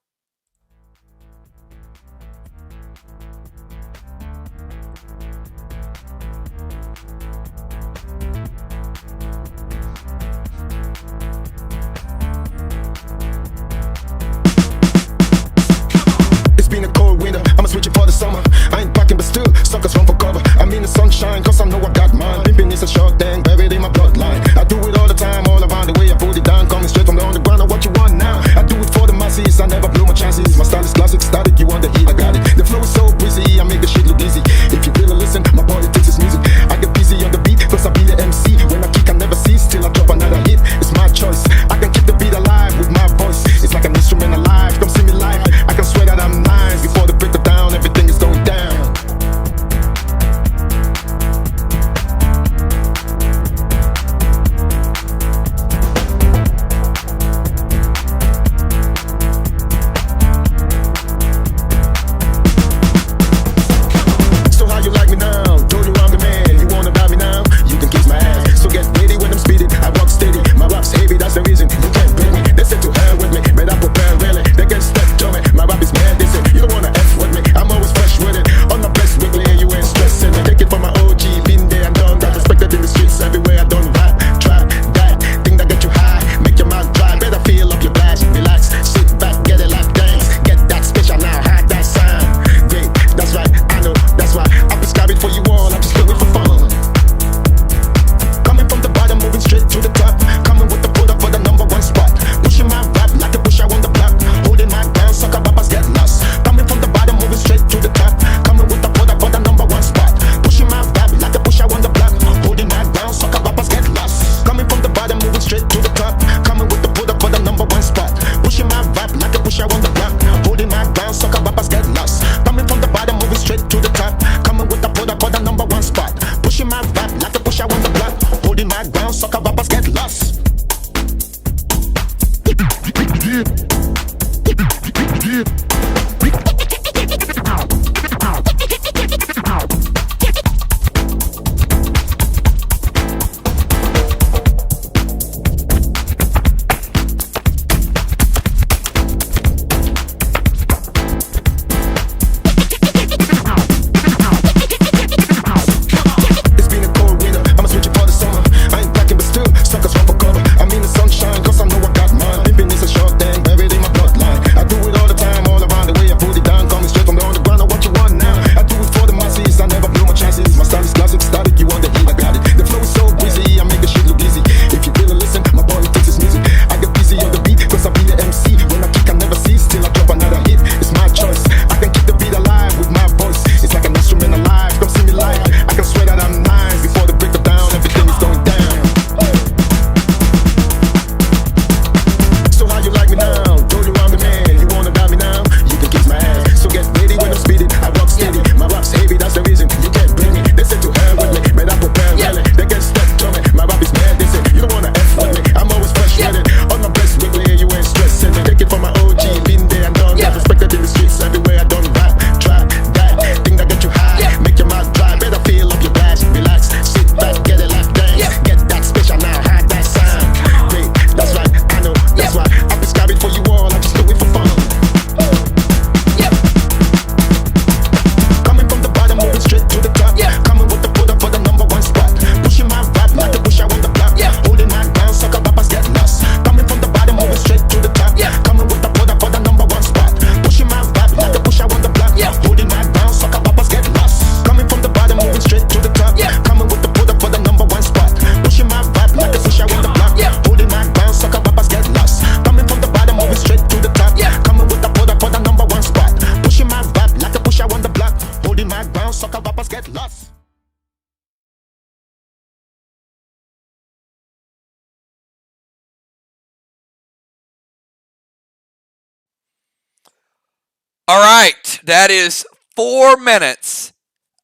All right, that is 4 minutes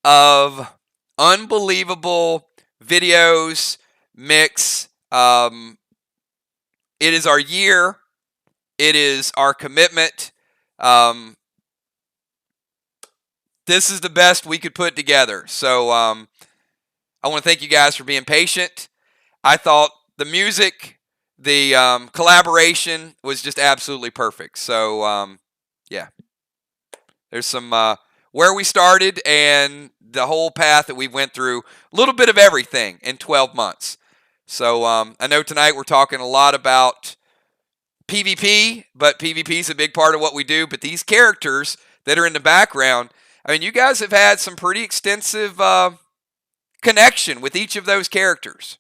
of unbelievable videos, mix. It is our year. It is our commitment. This is the best we could put together. So I want to thank you guys for being patient. I thought the music, the collaboration was just absolutely perfect. So yeah, there's some where we started and the whole path that we went through, a little bit of everything in 12 months. So I know tonight we're talking a lot about PvP, but PvP is a big part of what we do. But these characters that are in the background, I mean, you guys have had some pretty extensive connection with each of those characters.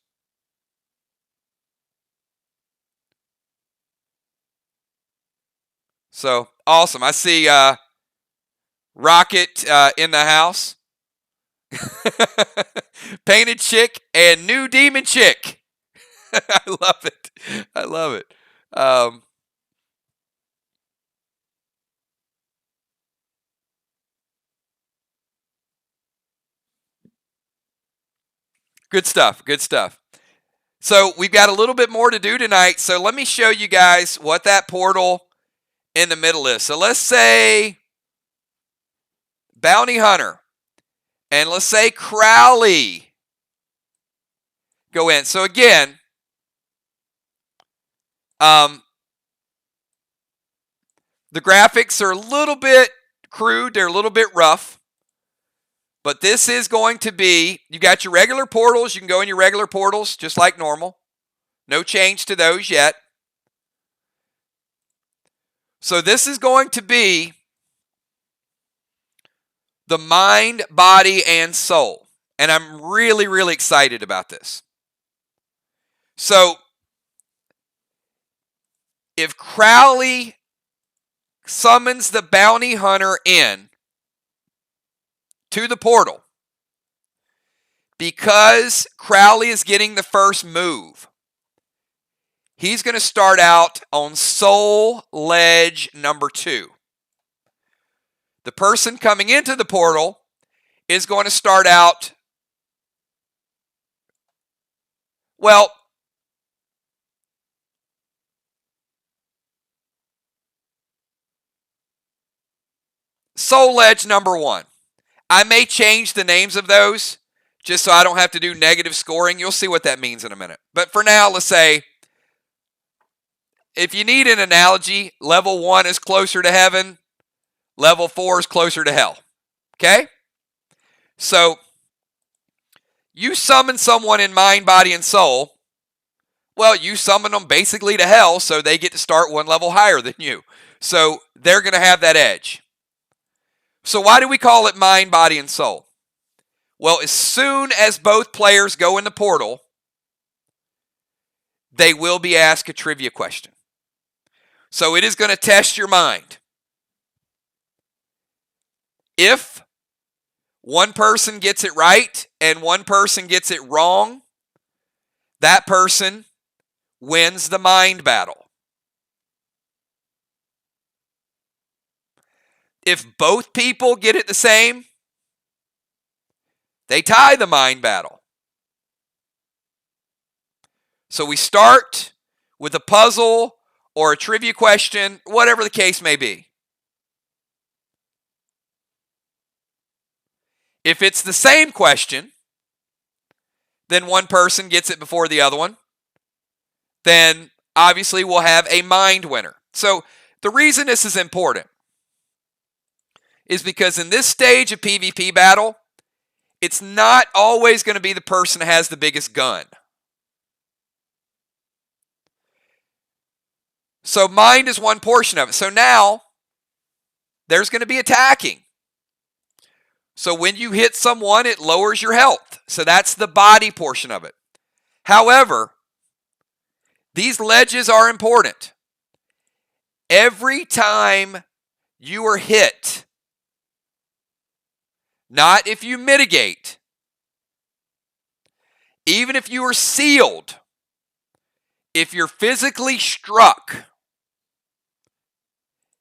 So awesome. I see Rocket in the house. Painted Chick and New Demon Chick. I love it. I love it. Good stuff. Good stuff. So we've got a little bit more to do tonight. So let me show you guys what that portal in the middle is. So let's say Bounty Hunter. And let's say Crowley go in. So again, the graphics are a little bit crude. They're a little bit rough. But this is going to be, you got your regular portals. You can go in your regular portals just like normal. No change to those yet. So this is going to be the mind, body, and soul. And I'm really, really excited about this. So if Crowley summons the bounty hunter in to the portal, because Crowley is getting the first move, he's going to start out on soul ledge number 2. The person coming into the portal is going to start out, well, Soul Ledge number 1. I may change the names of those just so I don't have to do negative scoring. You'll see what that means in a minute. But for now, let's say, if you need an analogy, level 1 is closer to heaven, level 4 is closer to hell. Okay? So, you summon someone in mind, body, and soul. Well, you summon them basically to hell, so they get to start one level higher than you. So, they're going to have that edge. So, why do we call it mind, body, and soul? Well, as soon as both players go in the portal, they will be asked a trivia question. So, it is going to test your mind. If one person gets it right and one person gets it wrong, that person wins the mind battle. If both people get it the same, they tie the mind battle. So we start with a puzzle or a trivia question, whatever the case may be. If it's the same question, then one person gets it before the other one. Then obviously we'll have a mind winner. So the reason this is important is because in this stage of PvP battle, it's not always going to be the person that has the biggest gun. So mind is one portion of it. So now there's going to be attacking. So when you hit someone, it lowers your health. So that's the body portion of it. However, these ledges are important. Every time you are hit, not if you mitigate, even if you are sealed, if you're physically struck,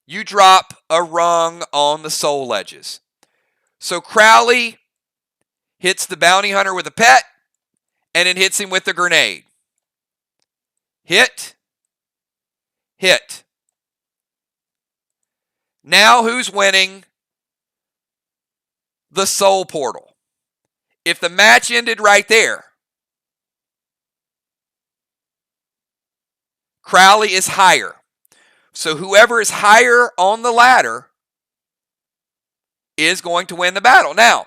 you drop a rung on the soul ledges. So Crowley hits the bounty hunter with a pet and then hits him with a grenade. Hit. Hit. Now who's winning the soul portal? If the match ended right there, Crowley is higher. So whoever is higher on the ladder is going to win the battle. Now,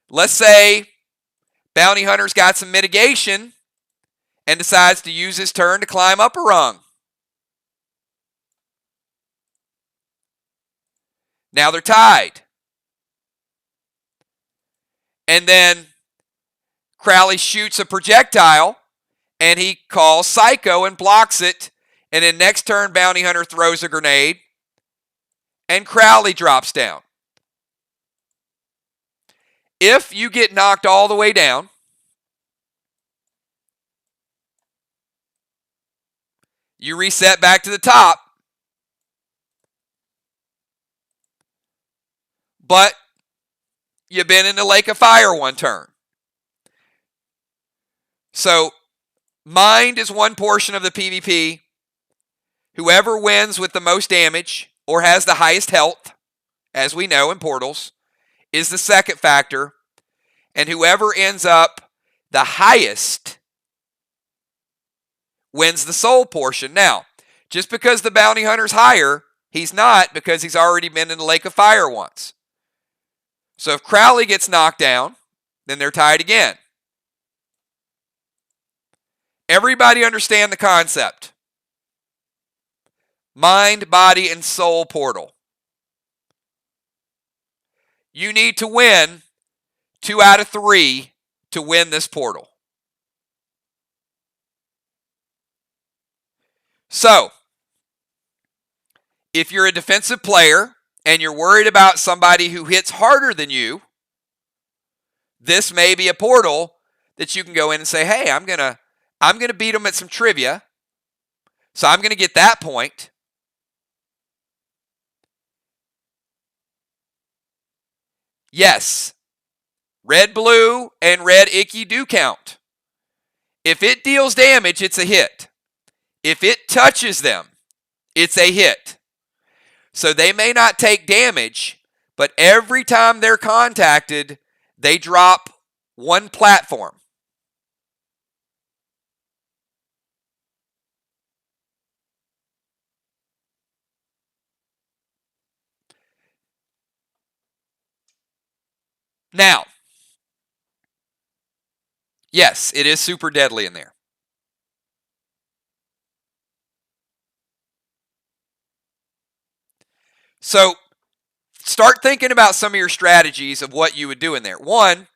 let's say bounty hunter's got some mitigation and decides to use his turn to climb up a rung. Now they're tied. And then Crowley shoots a projectile and he calls Psycho and blocks it. And then next turn, bounty hunter throws a grenade and Crowley drops down. If you get knocked all the way down, you reset back to the top, but you've been in the lake of fire one turn. So, mind is one portion of the PvP. Whoever wins with the most damage or has the highest health, as we know in portals, is the second factor. And whoever ends up the highest wins the soul portion. Now, just because the bounty hunter's higher, he's not, because he's already been in the lake of fire once. So if Crowley gets knocked down, then they're tied again. Everybody understand the concept. Mind, body, and soul portal. You need to win 2 out of 3 to win this portal. So, if you're a defensive player and you're worried about somebody who hits harder than you, this may be a portal that you can go in and say, hey, I'm gonna beat them at some trivia, so I'm gonna get that point. Yes, red, blue, and red icky do count. If it deals damage, it's a hit. If it touches them, it's a hit. So they may not take damage, but every time they're contacted, they drop one platform. Now, yes, it is super deadly in there. So start thinking about some of your strategies of what you would do in there. One,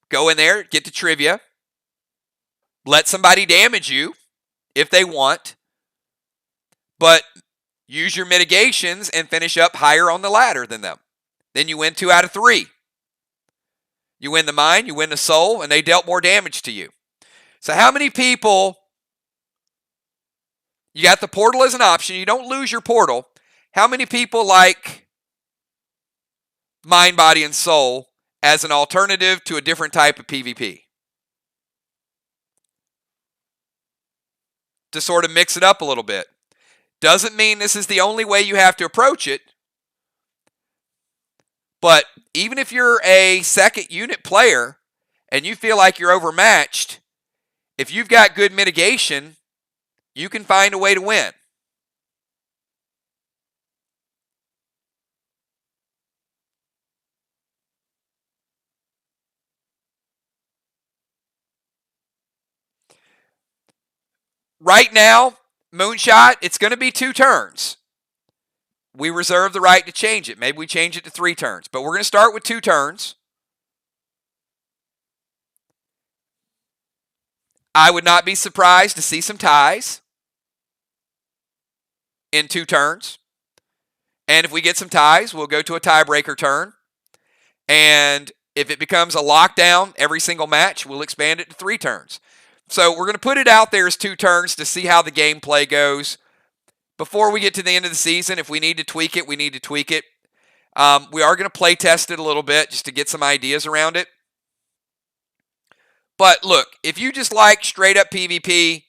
go in there, get to trivia, let somebody damage you if they want, but use your mitigations and finish up higher on the ladder than them. Then you win 2 out of 3. You win the mind, you win the soul, and they dealt more damage to you. So how many people, you got the portal as an option, you don't lose your portal. How many people like mind, body, and soul as an alternative to a different type of PvP? To sort of mix it up a little bit. Doesn't mean this is the only way you have to approach it. But even if you're a second unit player and you feel like you're overmatched, if you've got good mitigation, you can find a way to win. Right now, Moonshot, it's going to be 2 turns. We reserve the right to change it. Maybe we change it to 3 turns. But we're going to start with 2 turns. I would not be surprised to see some ties in 2 turns. And if we get some ties, we'll go to a tiebreaker turn. And if it becomes a lockdown every single match, we'll expand it to 3 turns. So we're going to put it out there as 2 turns to see how the gameplay goes. Before we get to the end of the season, if we need to tweak it, we need to tweak it. We are going to play test it a little bit just to get some ideas around it. But look, if you just like straight up PvP,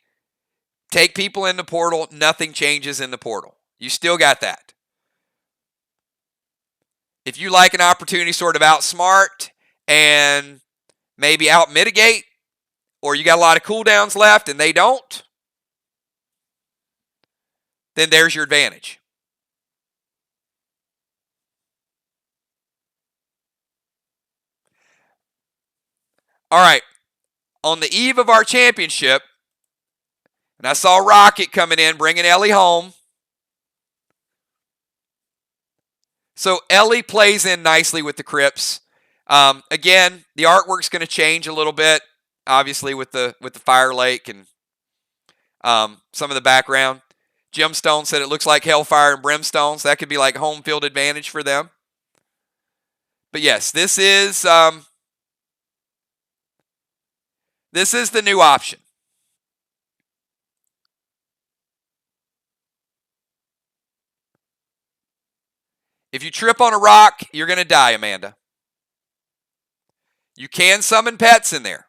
take people in the portal, nothing changes in the portal. You still got that. If you like an opportunity to sort of outsmart and maybe out mitigate, or you got a lot of cooldowns left and they don't, then there's your advantage. All right, on the eve of our championship, and I saw Rocket coming in, bringing Ellie home. So Ellie plays in nicely with the Crypts. Again, the artwork's going to change a little bit, obviously with the Fire Lake and some of the background. Gemstone said it looks like Hellfire and Brimstone, so that could be like home field advantage for them. But yes, this is the new option. If you trip on a rock, you're going to die, Amanda. You can summon pets in there.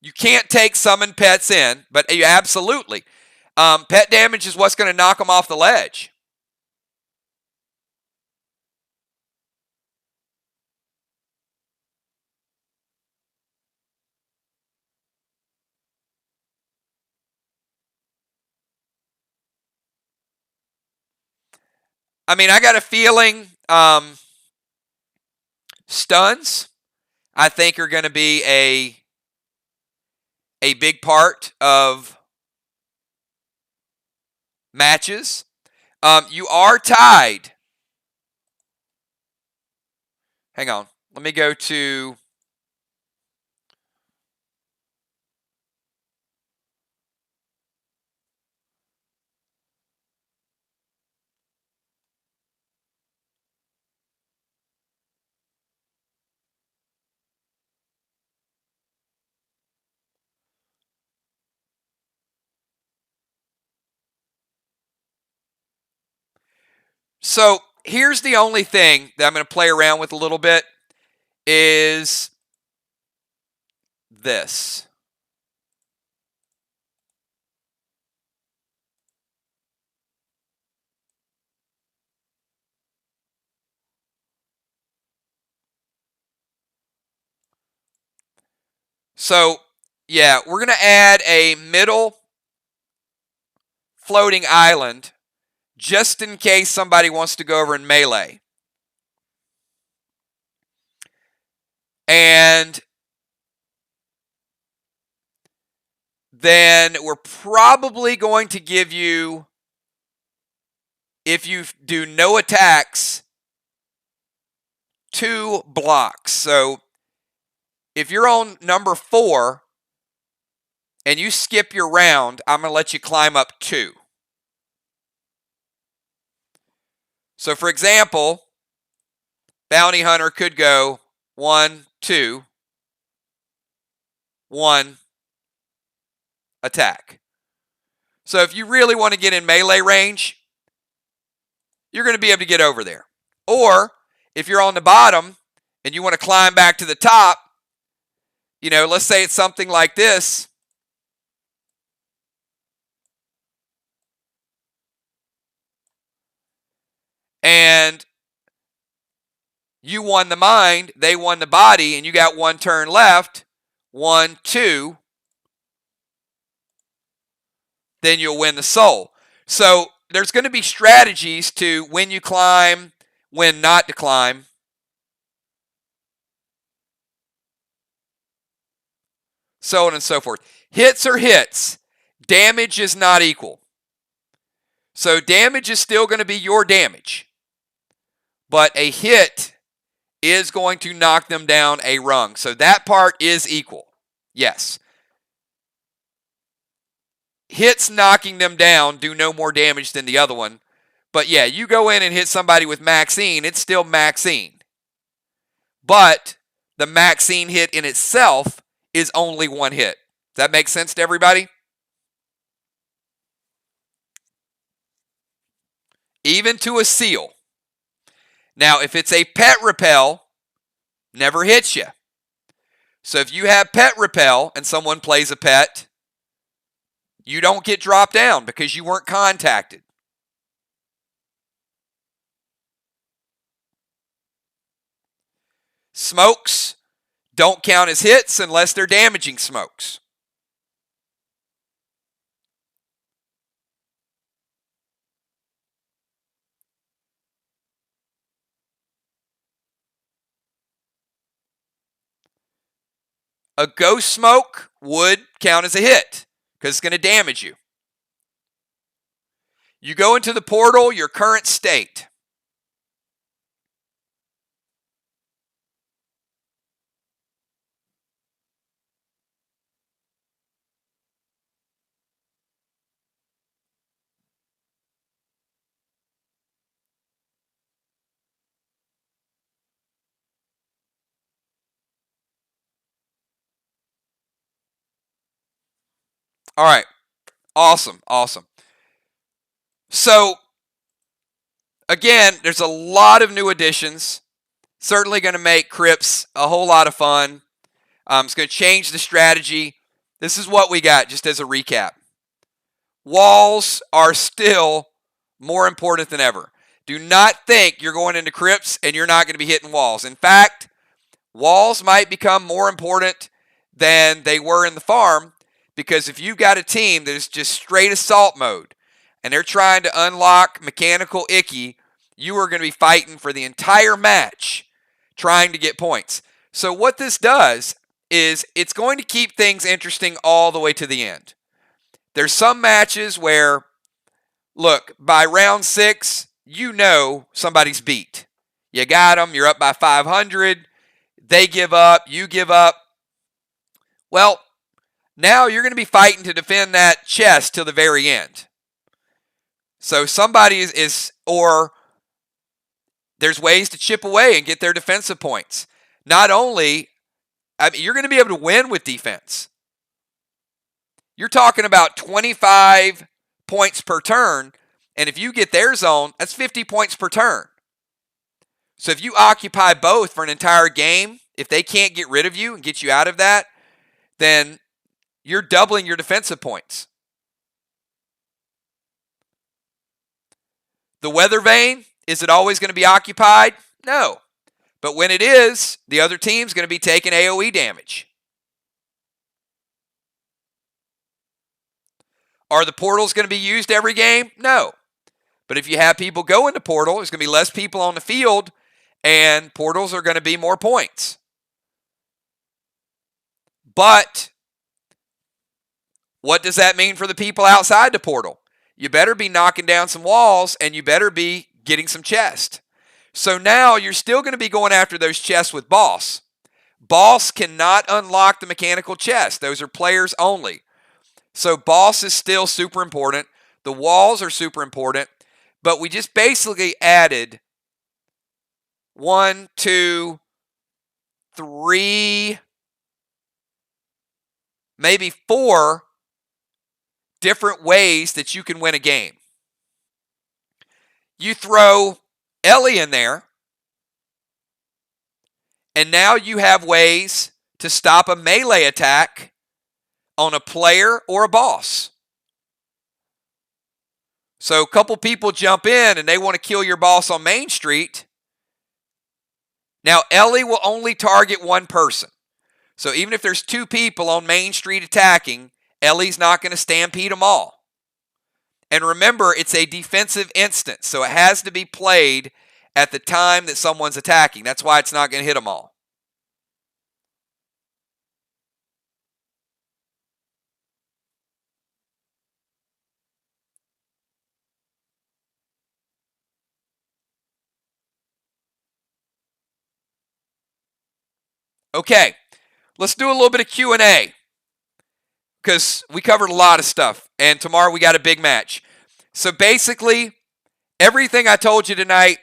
You can't take summon pets in, but you absolutely. Pet damage is what's going to knock them off the ledge. I mean, I got a feeling stuns, I think, are going to be a big part of matches. You are tied. Hang on. Let me go to... So here's the only thing that I'm going to play around with a little bit is this. So, yeah, we're going to add a middle floating island just in case somebody wants to go over and melee. And then we're probably going to give you, if you do no attacks, 2 blocks. So if you're on number 4 and you skip your round, I'm going to let you climb up 2. So for example, Bounty Hunter could go 1, 2, 1, attack. So if you really want to get in melee range, you're going to be able to get over there. Or if you're on the bottom and you want to climb back to the top, you know, let's say it's something like this. And you won the mind, they won the body, and you got 1 turn left. 1, 2. Then you'll win the soul. So there's going to be strategies to when you climb, when not to climb. So on and so forth. Hits are hits. Damage is not equal. So damage is still going to be your damage. But a hit is going to knock them down a rung. So that part is equal. Yes. Hits knocking them down do no more damage than the other one. But yeah, you go in and hit somebody with Maxine, it's still Maxine. But the Maxine hit in itself is only 1 hit. Does that make sense to everybody? Even to a seal. Now, if it's a pet repel, never hits you. So if you have pet repel and someone plays a pet, you don't get dropped down because you weren't contacted. Smokes don't count as hits unless they're damaging smokes. A ghost smoke would count as a hit because it's going to damage you. You go into the portal, your current state. All right. Awesome. Awesome. So, again, there's a lot of new additions. Certainly going to make Crypts a whole lot of fun. It's going to change the strategy. This is what we got, just as a recap. Walls are still more important than ever. Do not think you're going into Crypts and you're not going to be hitting walls. In fact, walls might become more important than they were in the farm, because if you've got a team that is just straight assault mode and they're trying to unlock mechanical icky, you are going to be fighting for the entire match trying to get points. So what this does is it's going to keep things interesting all the way to the end. There's some matches where, look, by round 6, you know somebody's beat. You got them, you're up by 500, they give up, you give up. Well, now you're going to be fighting to defend that chest till the very end. So somebody is or there's ways to chip away and get their defensive points. Not only, I mean, you're going to be able to win with defense. You're talking about 25 points per turn, and if you get their zone, that's 50 points per turn. So if you occupy both for an entire game, if they can't get rid of you and get you out of that, then you're doubling your defensive points. The weather vane, is it always going to be occupied? No. But when it is, the other team's going to be taking AoE damage. Are the portals going to be used every game? No. But if you have people go into portal, there's going to be less people on the field, and portals are going to be more points. But what does that mean for the people outside the portal? You better be knocking down some walls, and you better be getting some chests. So now you're still going to be going after those chests with boss. Boss cannot unlock the mechanical chests. Those are players only. So boss is still super important. The walls are super important. But we just basically added 1, 2, 3, maybe 4 different ways that you can win a game. You throw Ellie in there, and now you have ways to stop a melee attack on a player or a boss. So a couple people jump in and they want to kill your boss on Main Street. Now Ellie will only target one person. So even if there's 2 people on Main Street attacking, Ellie's not going to stampede them all. And remember, it's a defensive instance, so it has to be played at the time that someone's attacking. That's why it's not going to hit them all. Okay, let's do a little bit of Q&A because we covered a lot of stuff, and tomorrow we got a big match. So basically, everything I told you tonight,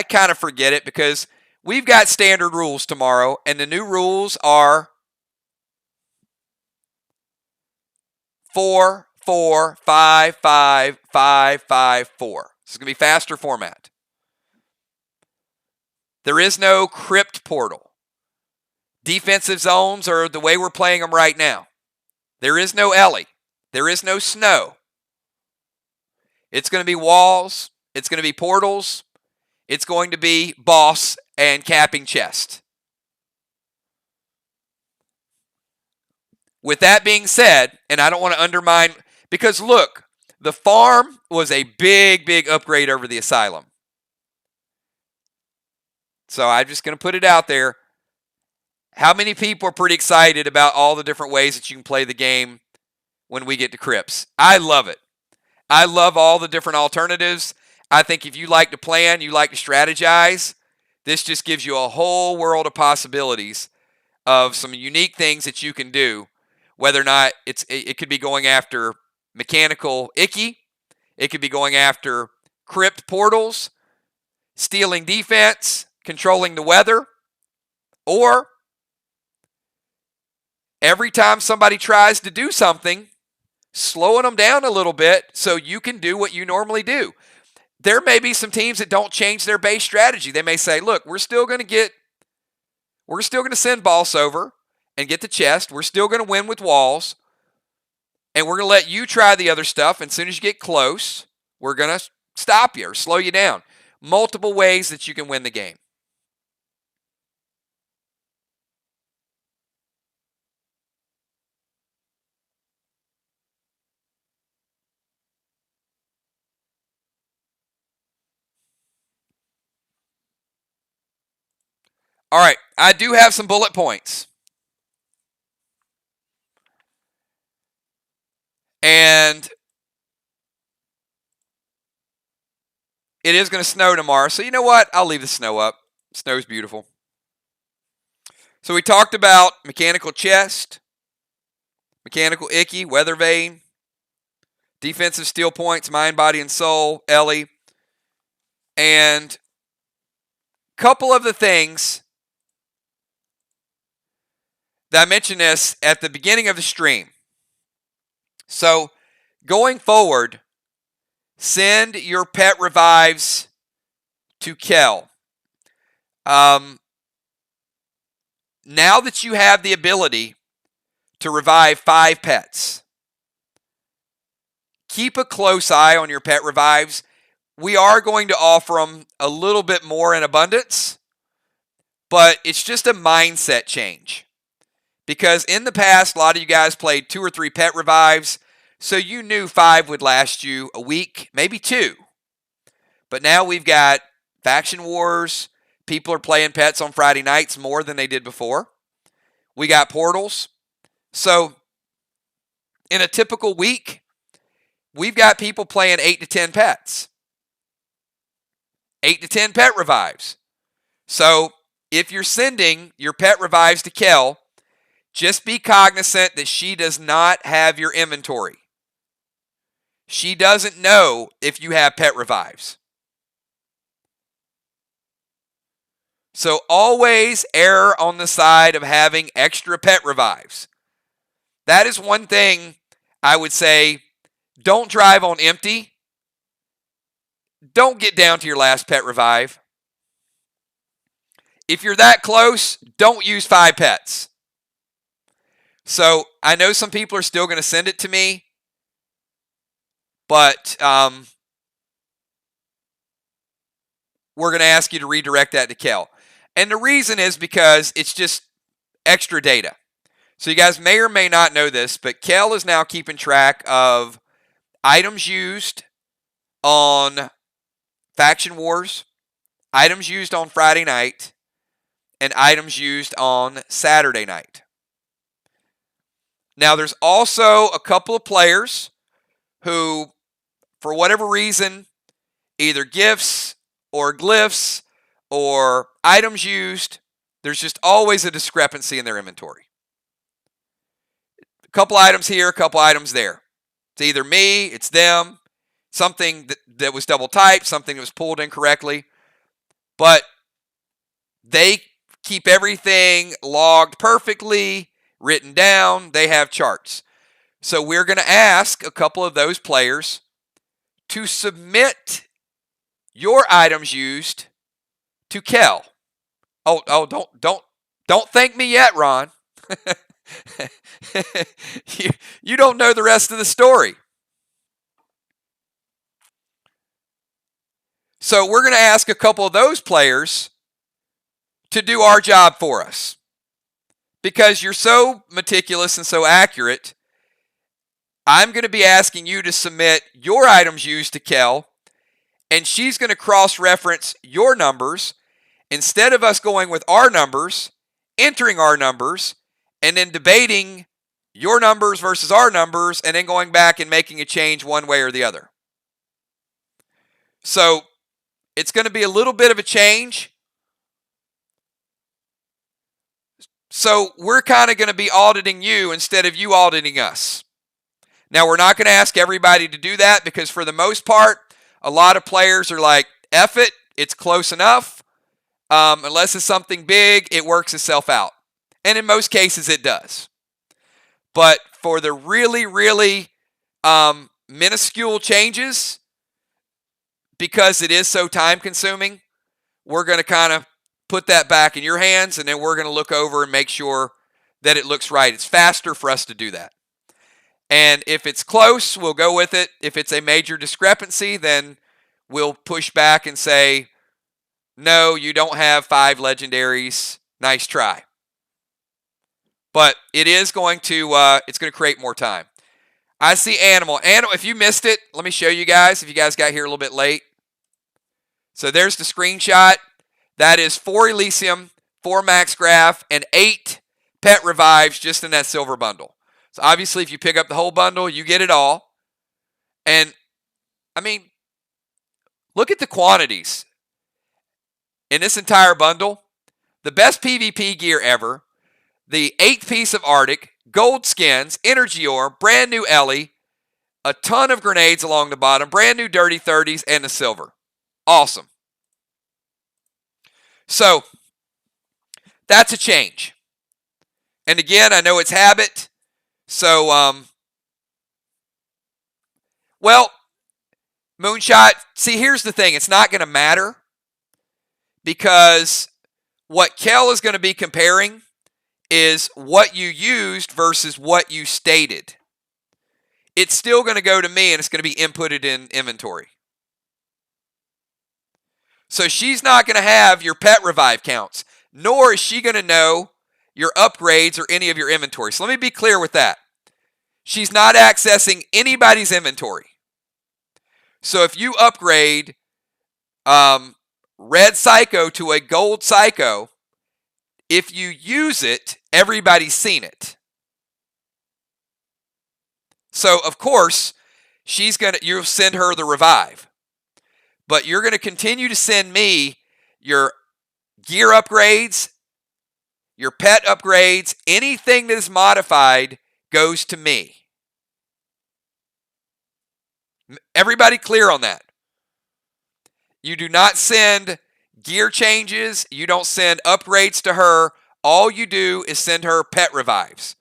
kind of forget it because we've got standard rules tomorrow, and the new rules are 4, 4, 5, 5, 5, 5, 4. This is going to be faster format. There is no crypt portal. Defensive zones are the way we're playing them right now. There is no Ellie. There is no snow. It's going to be walls. It's going to be portals. It's going to be boss and capping chest. With that being said, and I don't want to undermine, because look, the farm was a big, big upgrade over the asylum. So I'm just going to put it out there. How many people are pretty excited about all the different ways that you can play the game when we get to Crypts? I love it. I love all the different alternatives. I think if you like to plan, you like to strategize, this just gives you a whole world of possibilities of some unique things that you can do, whether or not it could be going after mechanical icky, it could be going after crypt portals, stealing defense, controlling the weather, or every time somebody tries to do something, slowing them down a little bit so you can do what you normally do. There may be some teams that don't change their base strategy. They may say, look, we're still going to send boss over and get the chest. We're still going to win with walls. And we're going to let you try the other stuff. And as soon as you get close, we're going to stop you or slow you down. Multiple ways that you can win the game. All right, I do have some bullet points. And it is going to snow tomorrow. So you know what? I'll leave the snow up. Snow's beautiful. So we talked about mechanical chest, mechanical icky, weather vane, defensive steel points, mind, body, and soul, Ellie. And a couple of the things that I mentioned this at the beginning of the stream. So going forward, send your pet revives to Kel. Now that you have the ability to revive 5 pets, keep a close eye on your pet revives. We are going to offer them a little bit more in abundance, but it's just a mindset change. Because in the past, a lot of you guys played 2 or 3 pet revives, So you knew 5 would last you a week, maybe 2. But now we've got faction wars. People are playing pets on Friday nights more than they did before. We got portals. So in a typical week, we've got people playing 8 to 10 pets. 8 to 10 pet revives. So if you're sending your pet revives to Kel, just be cognizant that she does not have your inventory. She doesn't know if you have pet revives. So always err on the side of having extra pet revives. That is one thing I would say. Don't drive on empty. Don't get down to your last pet revive. If you're that close, don't use 5 pets. So I know some people are still going to send it to me, but we're going to ask you to redirect that to Kel. And the reason is because it's just extra data. So you guys may or may not know this, but Kel is now keeping track of items used on Faction Wars, items used on Friday night, and items used on Saturday night. Now, there's also a couple of players who, for whatever reason, either gifts or glyphs or items used, there's just always a discrepancy in their inventory. A couple items here, a couple items there. It's either me, it's them, something that was double typed, something that was pulled incorrectly. But they keep everything logged perfectly, written down. They have charts. So we're going to ask a couple of those players to submit your items used to Kel. Oh, don't thank me yet, Ron. you don't know the rest of the story. So we're going to ask a couple of those players to do our job for us. Because you're so meticulous and so accurate, I'm going to be asking you to submit your items used to Kel, and she's going to cross-reference your numbers instead of us going with our numbers, entering our numbers, and then debating your numbers versus our numbers, and then going back and making a change one way or the other. So it's going to be a little bit of a change. So we're kind of going to be auditing you instead of you auditing us. Now, we're not going to ask everybody to do that because for the most part, a lot of players are like, F it, it's close enough. Unless it's something big, it works itself out. And in most cases, it does. But for the really, really minuscule changes, because it is so time-consuming, we're going to kind of put that back in your hands, and then we're going to look over and make sure that it looks right. It's faster for us to do that. And if it's close, we'll go with it. If it's a major discrepancy, then we'll push back and say, no, you don't have 5 legendaries. Nice try. But it is going to, it's going to create more time. I see Animal. Animal, if you missed it, let me show you guys, if you guys got here a little bit late. So there's the screenshot. That is 4 Elysium, 4 Max Graph, and 8 Pet Revives just in that silver bundle. So obviously, if you pick up the whole bundle, you get it all. And, I mean, look at the quantities in this entire bundle. The best PvP gear ever. The 8th piece of Arctic, gold skins, energy ore, brand new Ellie, a ton of grenades along the bottom, brand new dirty 30s, and the silver. Awesome. So, that's a change. And again, I know it's habit. So, well, Moonshot, see, here's the thing. It's not going to matter because what Kel is going to be comparing is what you used versus what you stated. It's still going to go to me and it's going to be inputted in inventory. So she's not going to have your pet revive counts, nor is she going to know your upgrades or any of your inventory. So let me be clear with that. she's not accessing anybody's inventory. So if you upgrade Red Psycho to a Gold Psycho, if you use it, everybody's seen it. So of course, you'll send her the revive. But you're going to continue to send me your gear upgrades, your pet upgrades, anything that is modified goes to me. Everybody clear on that? You do not send gear changes. You don't send upgrades to her. All you do is send her pet revives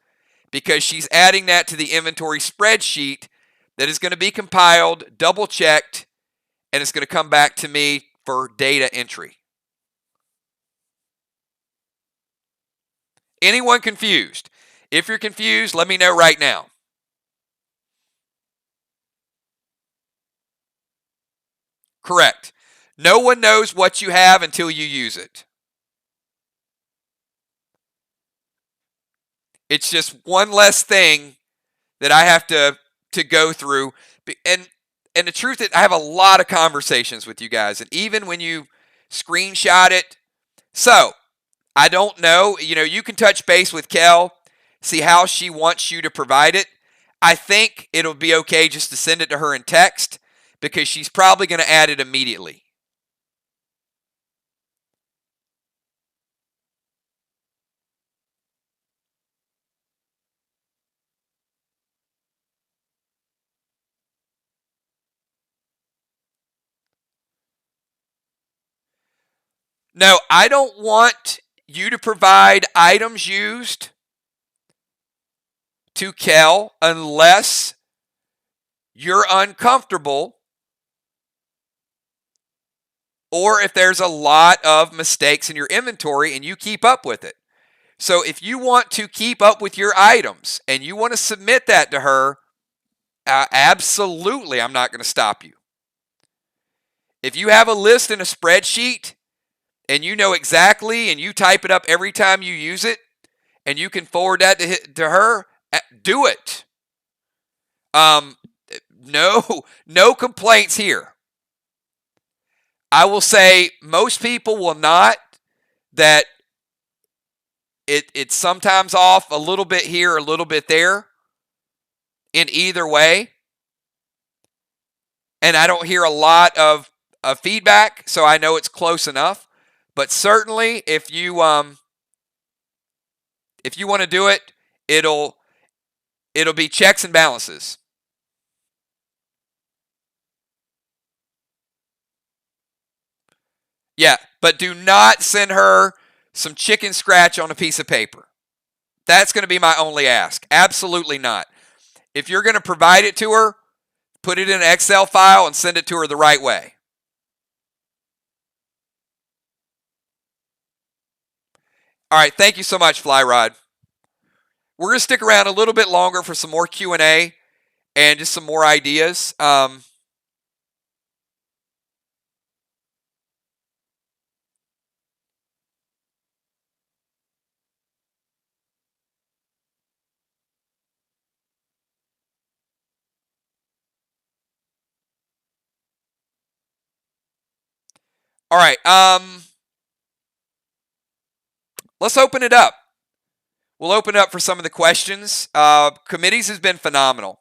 because she's adding that to the inventory spreadsheet that is going to be compiled, double checked, and it's going to come back to me for data entry. Anyone confused? If you're confused, let me know right now. Correct. No one knows what you have until you use it. It's just one less thing that I have to go through. And the truth is, I have a lot of conversations with you guys. And even when you screenshot it. So, I don't know. You can touch base with Kel, see how she wants you to provide it. I think it'll be okay just to send it to her in text because she's probably going to add it immediately. No, I don't want you to provide items used to Kel unless you're uncomfortable or if there's a lot of mistakes in your inventory and you keep up with it. So if you want to keep up with your items and you want to submit that to her, absolutely, I'm not going to stop you. If you have a list in a spreadsheet and you know exactly and you type it up every time you use it and you can forward that to her, do it. No complaints here. I will say most people will not, that it's sometimes off a little bit here, a little bit there in either way. And I don't hear a lot of feedback, so I know it's close enough. But certainly if you want to do it, it'll be checks and balances. Yeah, but do not send her some chicken scratch on a piece of paper. That's going to be my only ask. Absolutely not. If you're going to provide it to her, put it in an Excel file and send it to her the right way. All right, thank you so much, Flyrod. We're going to stick around a little bit longer for some more Q&A and just some more ideas. All right, let's open it up. We'll open it up for some of the questions. Committees has been phenomenal.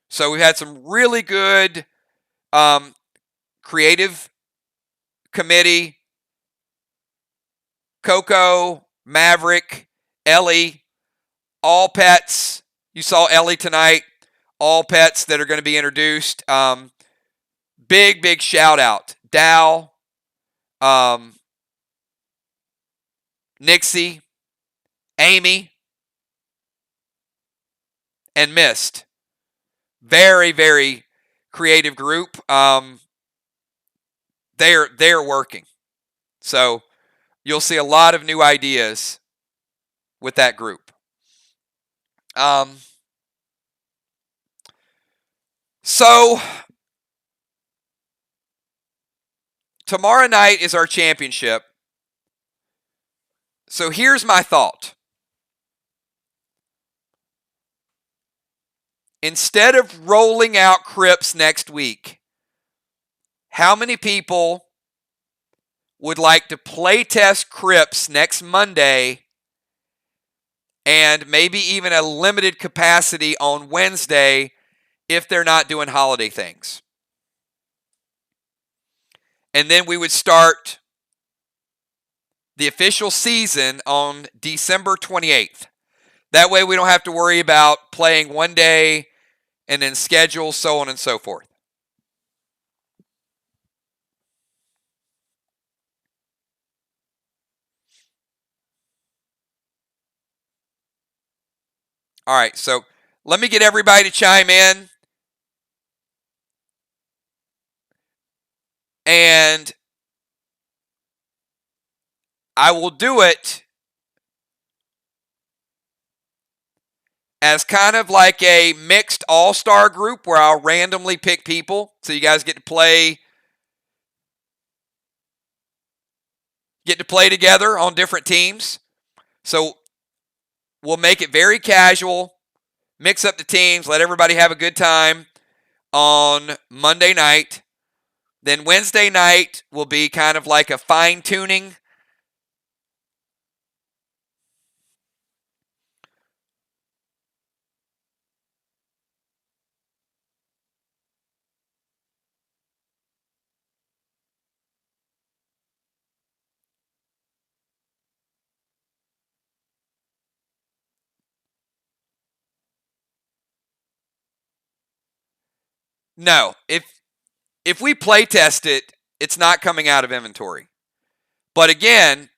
So we've had some really good creative committee. Coco, Maverick, Ellie, all pets. You saw Ellie tonight. All pets that are going to be introduced. Big shout out. Dow, Nixie, Amy, and Mist. Very creative group. They're working. So you'll see a lot of new ideas with that group. So tomorrow night is our championship. So here's my thought. Instead of rolling out CRYPTS next week, how many people would like to play test CRYPTS next Monday and maybe even a limited capacity on Wednesday if they're not doing holiday things? And then we would start the official season on December 28th. That way we don't have to worry about playing one day and then schedule, so on and so forth. All right, so let me get everybody to chime in. And I will do it as kind of like a mixed all-star group where I'll randomly pick people so you guys get to play together on different teams. So we'll make it very casual, mix up the teams, let everybody have a good time on Monday night. Then Wednesday night will be kind of like a fine-tuning. No, if we play test it, it's not coming out of inventory. But again,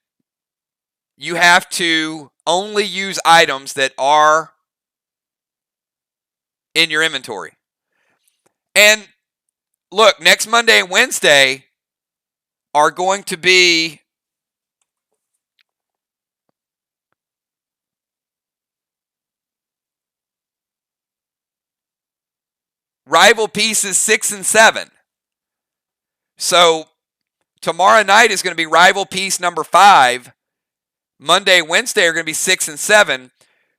you have to only use items that are in your inventory. And look, next Monday and Wednesday are going to be rival pieces 6 and 7. So tomorrow night is going to be rival piece number 5. Monday and Wednesday are going to be 6 and 7.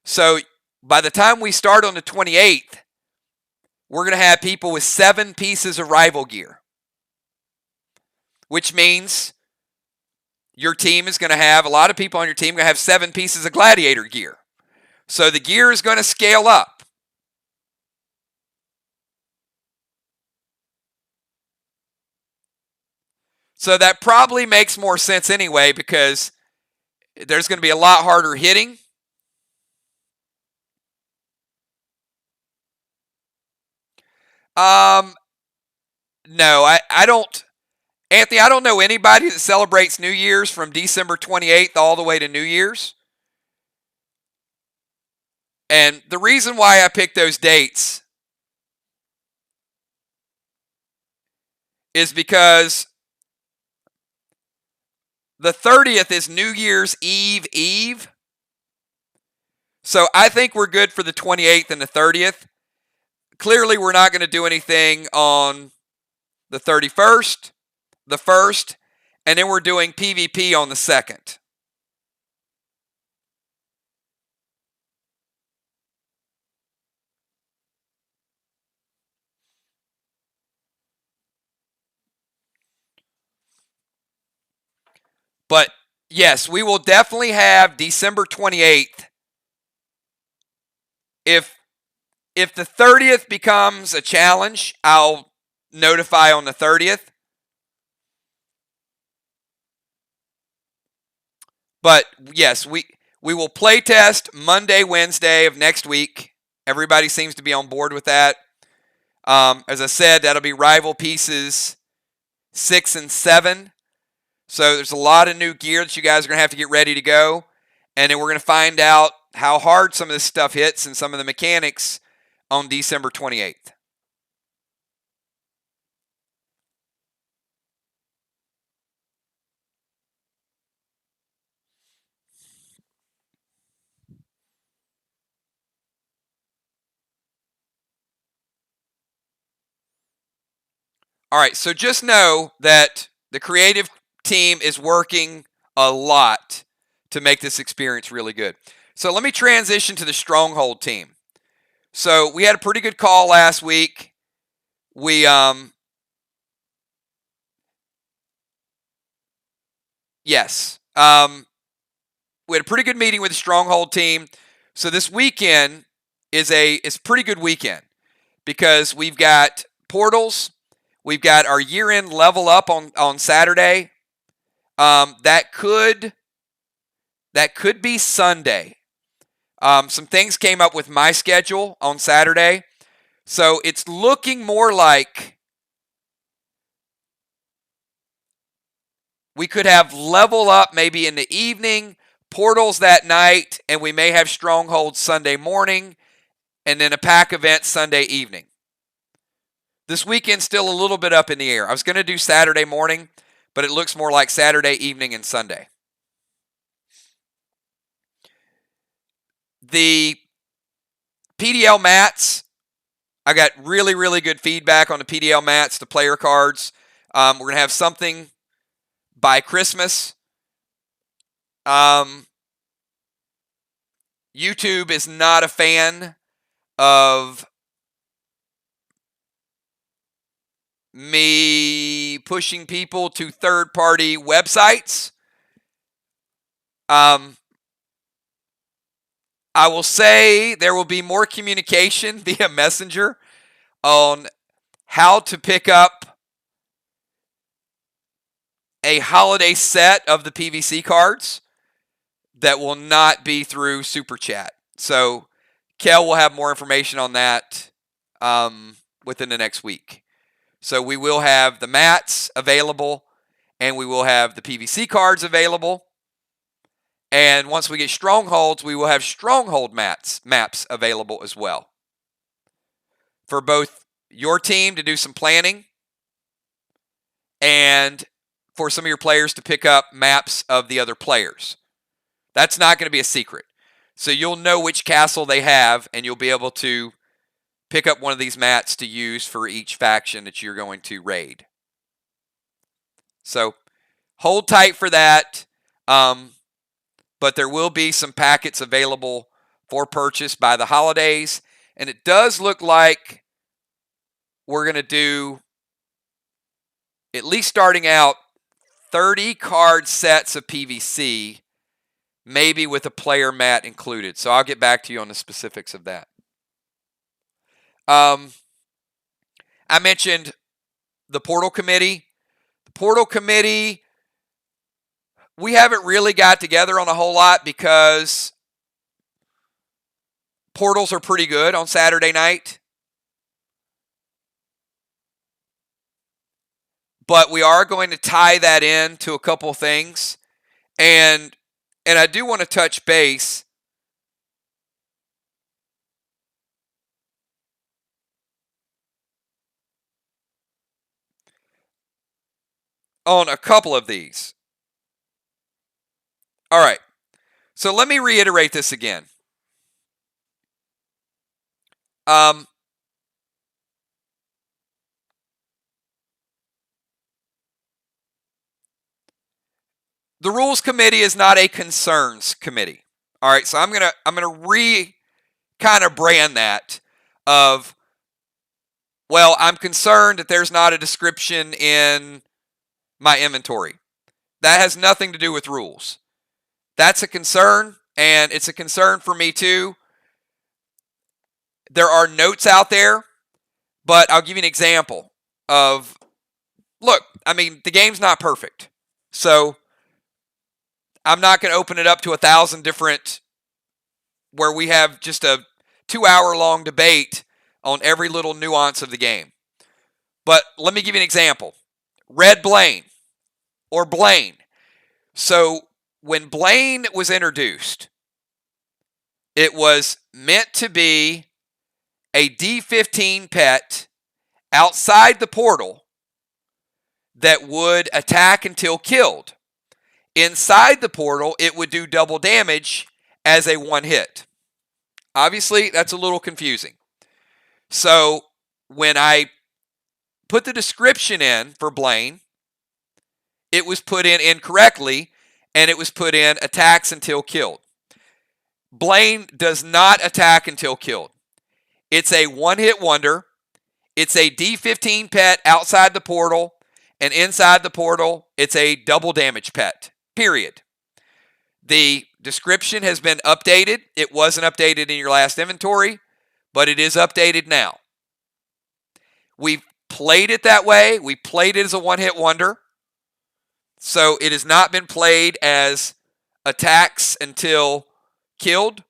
So by the time we start on the 28th, we're going to have people with 7 pieces of rival gear, which means your team is going to have, a lot of people on your team are going to have 7 pieces of gladiator gear. So the gear is going to scale up. So that probably makes more sense anyway because there's going to be a lot harder hitting. No, I don't. Anthony, I don't know anybody that celebrates New Year's from December 28th all the way to New Year's. And the reason why I picked those dates is because the 30th is New Year's Eve. So I think we're good for the 28th and the 30th. Clearly, we're not going to do anything on the 31st, the 1st, and then we're doing PvP on the 2nd. But yes, we will definitely have December 28th. If the 30th becomes a challenge, I'll notify on the 30th. But yes, we will play test Monday, Wednesday of next week. Everybody seems to be on board with that. As I said, that'll be rival pieces 6 and 7. So there's a lot of new gear that you guys are going to have to get ready to go. And then we're going to find out how hard some of this stuff hits and some of the mechanics on December 28th. All right, so just know that the creative team is working a lot to make this experience really good. So let me transition to the Stronghold team. So we had a pretty good call last week. Yes. We had a pretty good meeting with the Stronghold team. So this weekend is a pretty good weekend because we've got portals. We've got our year-end level up on Saturday. That could be Sunday. Some things came up with my schedule on Saturday. So it's looking more like we could have level up maybe in the evening, portals that night, and we may have Stronghold Sunday morning, and then a pack event Sunday evening. This weekend's still a little bit up in the air. I was going to do Saturday morning, but it looks more like Saturday evening and Sunday. The PDL mats, I got really, really good feedback on the PDL mats, the player cards. We're going to have something by Christmas. YouTube is not a fan of me pushing people to third-party websites. I will say there will be more communication via Messenger on how to pick up a holiday set of the PVC cards that will not be through Super Chat. So Kel will have more information on that within the next week. So we will have the mats available, and we will have the PVC cards available. And once we get Strongholds, we will have Stronghold maps available as well. For both your team to do some planning and for some of your players to pick up maps of the other players. That's not going to be a secret. So you'll know which castle they have, and you'll be able to pick up one of these mats to use for each faction that you're going to raid. So hold tight for that. But there will be some packets available for purchase by the holidays. And it does look like we're going to do, at least starting out, 30 card sets of PVC, maybe with a player mat included. So I'll get back to you on the specifics of that. I mentioned the Portal Committee. The Portal Committee, we haven't really got together on a whole lot because portals are pretty good on Saturday night. But we are going to tie that in to a couple things. And I do want to touch base on a couple of these. All right. So let me reiterate this again. The Rules Committee is not a concerns committee. All right, so I'm gonna kind of brand that of, well, I'm concerned that there's not a description in my inventory. That has nothing to do with rules. That's a concern, and it's a concern for me too. There are notes out there, but I'll give you an example of, look, I mean, the game's not perfect. So I'm not going to open it up to 1,000 different, where we have just a 2-hour-long debate on every little nuance of the game. But let me give you an example. Red Blaine, or Blaine. So when Blaine was introduced, it was meant to be a D15 pet outside the portal that would attack until killed. Inside the portal, it would do double damage as a one hit. Obviously, that's a little confusing. So when I put the description in for Blaine, it was put in incorrectly, and it was put in attacks until killed. Blaine does not attack until killed. It's a one-hit wonder. It's a D15 pet outside the portal, and inside the portal, it's a double damage pet, period. The description has been updated. It wasn't updated in your last inventory, but it is updated now. We've played it that way. We played it as a one-hit wonder. So it has not been played as attacks until killed,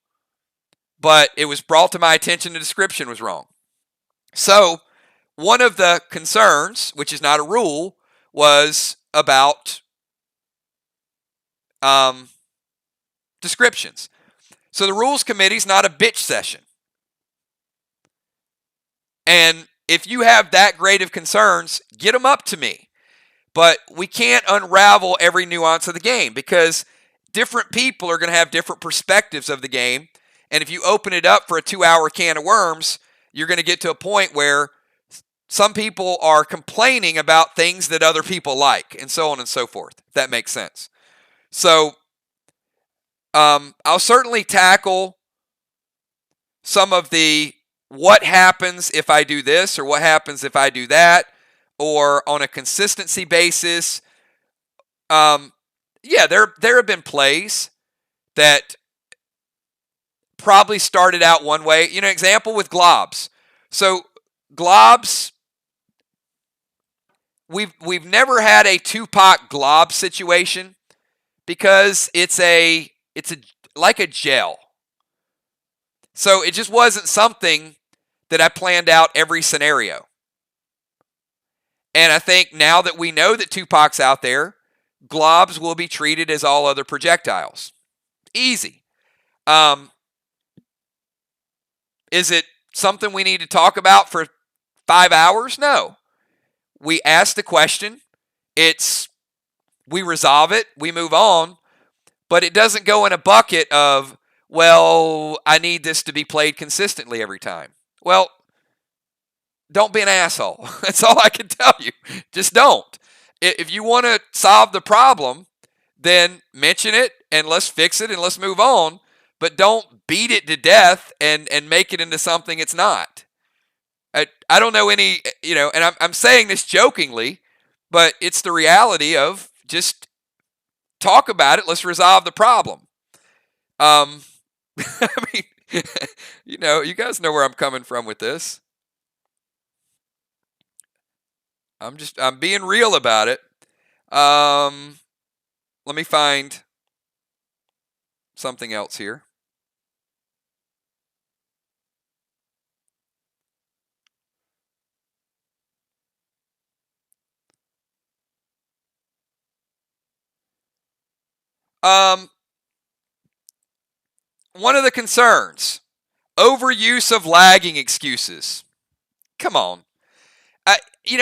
but it was brought to my attention the description was wrong. So one of the concerns, which is not a rule, was about descriptions. So the rules committee is not a bitch session. And if you have that great of concerns, get them up to me. But we can't unravel every nuance of the game because different people are going to have different perspectives of the game. And if you open it up for a 2-hour can of worms, you're going to get to a point where some people are complaining about things that other people like, and so on and so forth, if that makes sense. So I'll certainly tackle some of the what happens if I do this or what happens if I do that, or on a consistency basis. Yeah, there have been plays that probably started out one way. You know, example with globs. So globs, we've never had a Tupac glob situation because it's like a gel. So it just wasn't something that I planned out every scenario. And I think now that we know that Tupac's out there, globs will be treated as all other projectiles. Easy. Is it something we need to talk about for 5 hours? No. We ask the question. We resolve it. We move on. But it doesn't go in a bucket of, well, I need this to be played consistently every time. Well, don't be an asshole. That's all I can tell you. Just don't. If you want to solve the problem, then mention it and let's fix it and let's move on. But don't beat it to death and make it into something it's not. I don't know any, and I'm saying this jokingly, but it's the reality of just talk about it. Let's resolve the problem. I mean, you guys know where I'm coming from with this. I'm being real about it. Let me find something else here. One of the concerns, overuse of lagging excuses. Come on.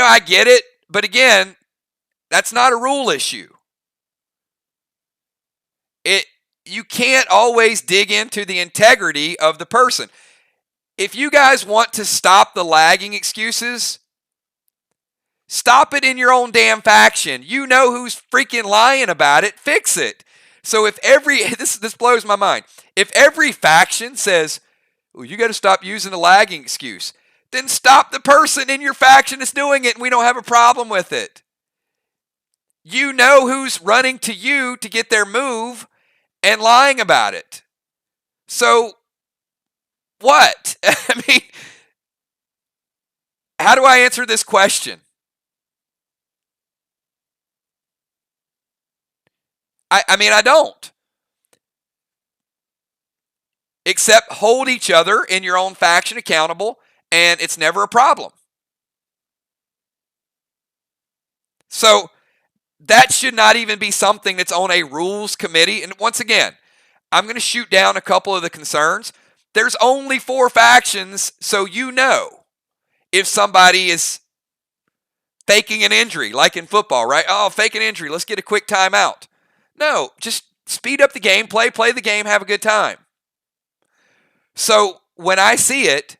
I get it, but again, that's not a rule issue. You can't always dig into the integrity of the person. If you guys want to stop the lagging excuses, stop it in your own damn faction. You know who's freaking lying about it. Fix it. So if this blows my mind. If every faction says, well, you got to stop using the lagging excuse, then stop the person in your faction that's doing it and we don't have a problem with it. You know who's running to you to get their move and lying about it. So what? I mean, how do I answer this question? I mean, I don't. Except hold each other in your own faction accountable, and it's never a problem. So that should not even be something that's on a rules committee. And once again, I'm going to shoot down a couple of the concerns. There's only 4 factions, so you know if somebody is faking an injury, like in football, right? Oh, fake an injury. Let's get a quick timeout. No, just speed up the game, play the game, have a good time. So when I see it,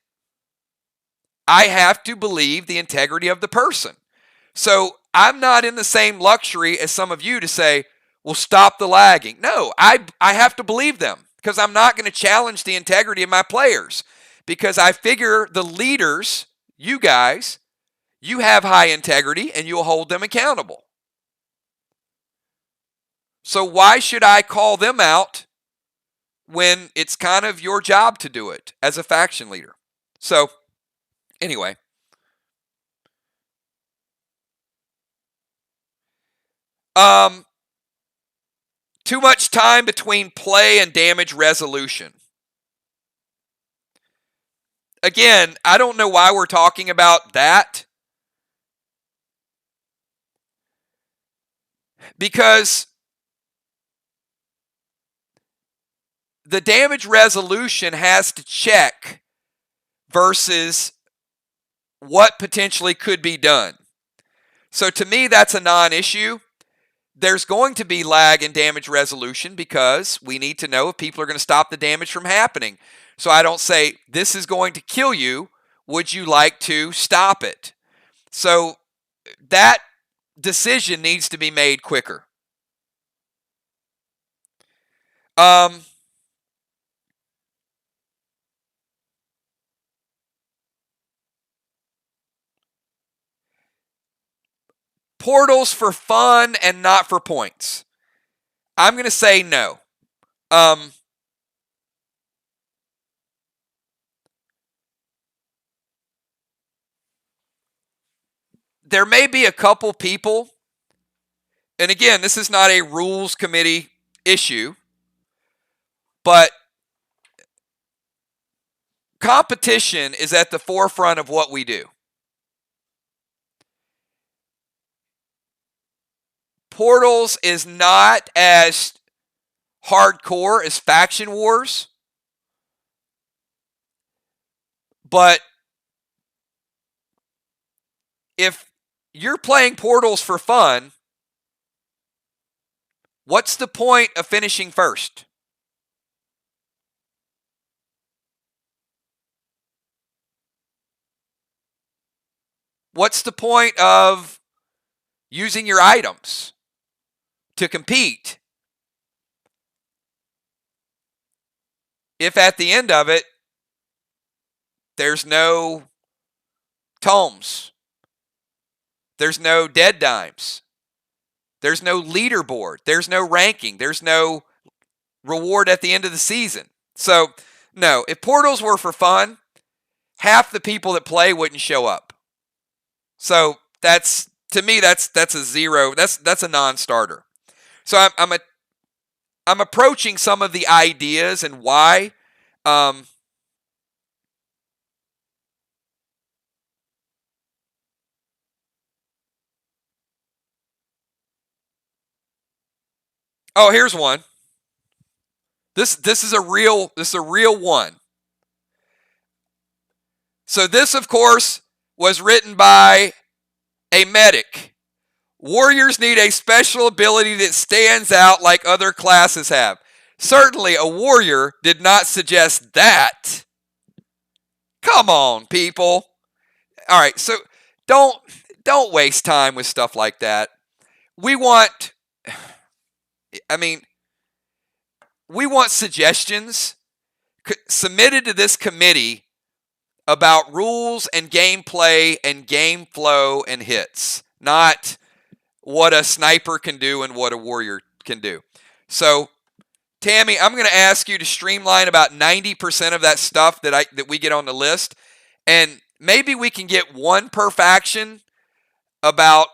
I have to believe the integrity of the person. So I'm not in the same luxury as some of you to say, will stop the lagging. No, I have to believe them because I'm not going to challenge the integrity of my players because I figure the leaders, you guys, you have high integrity and you'll hold them accountable. So why should I call them out when it's kind of your job to do it as a faction leader? So anyway, too much time between play and damage resolution. Again, I don't know why we're talking about that. Because the damage resolution has to check versus what potentially could be done. So to me, that's a non-issue. There's going to be lag in damage resolution because we need to know if people are going to stop the damage from happening. So I don't say, this is going to kill you. Would you like to stop it? So that decision needs to be made quicker. Portals for fun and not for points. I'm going to say no. There may be a couple people, and again, this is not a rules committee issue, but competition is at the forefront of what we do. Portals is not as hardcore as faction wars, but if you're playing Portals for fun, what's the point of finishing first? What's the point of using your items to compete if at the end of it there's no tomes, there's no dead dimes, there's no leaderboard, there's no ranking, there's no reward at the end of the season? So no, if Portals were for fun, half the people that play wouldn't show up. So that's, to me, that's a zero. That's a non-starter. So I'm approaching some of the ideas and why. Oh, here's one. This is a real one. So this, of course, was written by a medic. Warriors need a special ability that stands out like other classes have. Certainly, a warrior did not suggest that. Come on, people. All right, so don't waste time with stuff like that. We want suggestions submitted to this committee about rules and gameplay and game flow and hits, not what a sniper can do and what a warrior can do. So, Tammy, I'm going to ask you to streamline about 90% of that stuff that we get on the list, and maybe we can get one per faction about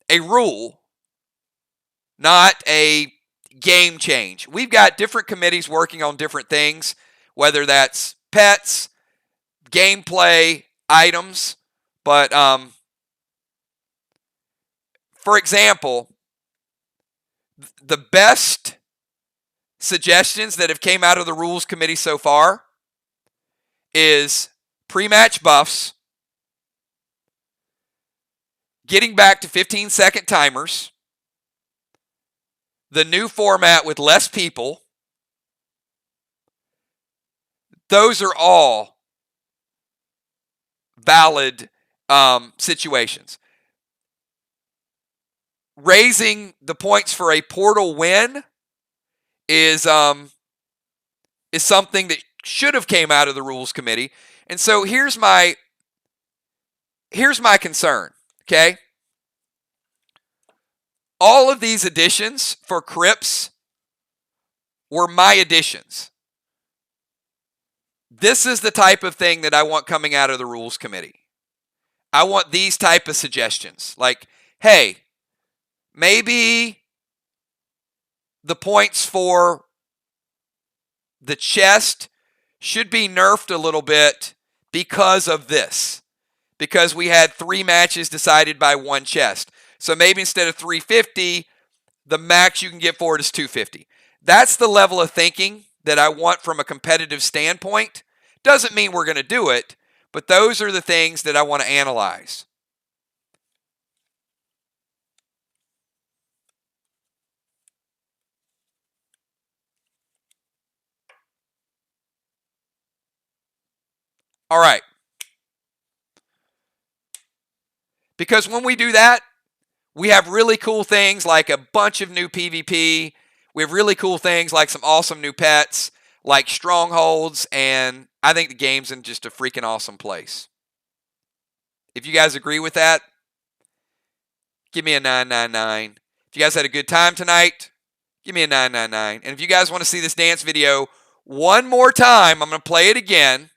a rule, not a game change. We've got different committees working on different things, whether that's pets, gameplay, items, but for example, the best suggestions that have came out of the rules committee so far is pre-match buffs, getting back to 15-second timers, the new format with less people. Those are all valid situations. raising the points for a portal win is something that should have came out of the rules committee. And so here's my concern, okay? All of these additions for CRYPTS were my additions. This is the type of thing that I want coming out of the rules committee. I want these type of suggestions. Like, hey, maybe the points for the chest should be nerfed a little bit because of this. Because we had 3 matches decided by 1 chest. So maybe instead of 350, the max you can get for it is 250. That's the level of thinking that I want from a competitive standpoint. Doesn't mean we're going to do it, but those are the things that I want to analyze. All right. Because when we do that, we have really cool things like a bunch of new PvP. We have really cool things like some awesome new pets, like strongholds, and I think the game's in just a freaking awesome place. If you guys agree with that, give me a 999. If you guys had a good time tonight, give me a 999. And if you guys want to see this dance video one more time, I'm going to play it again.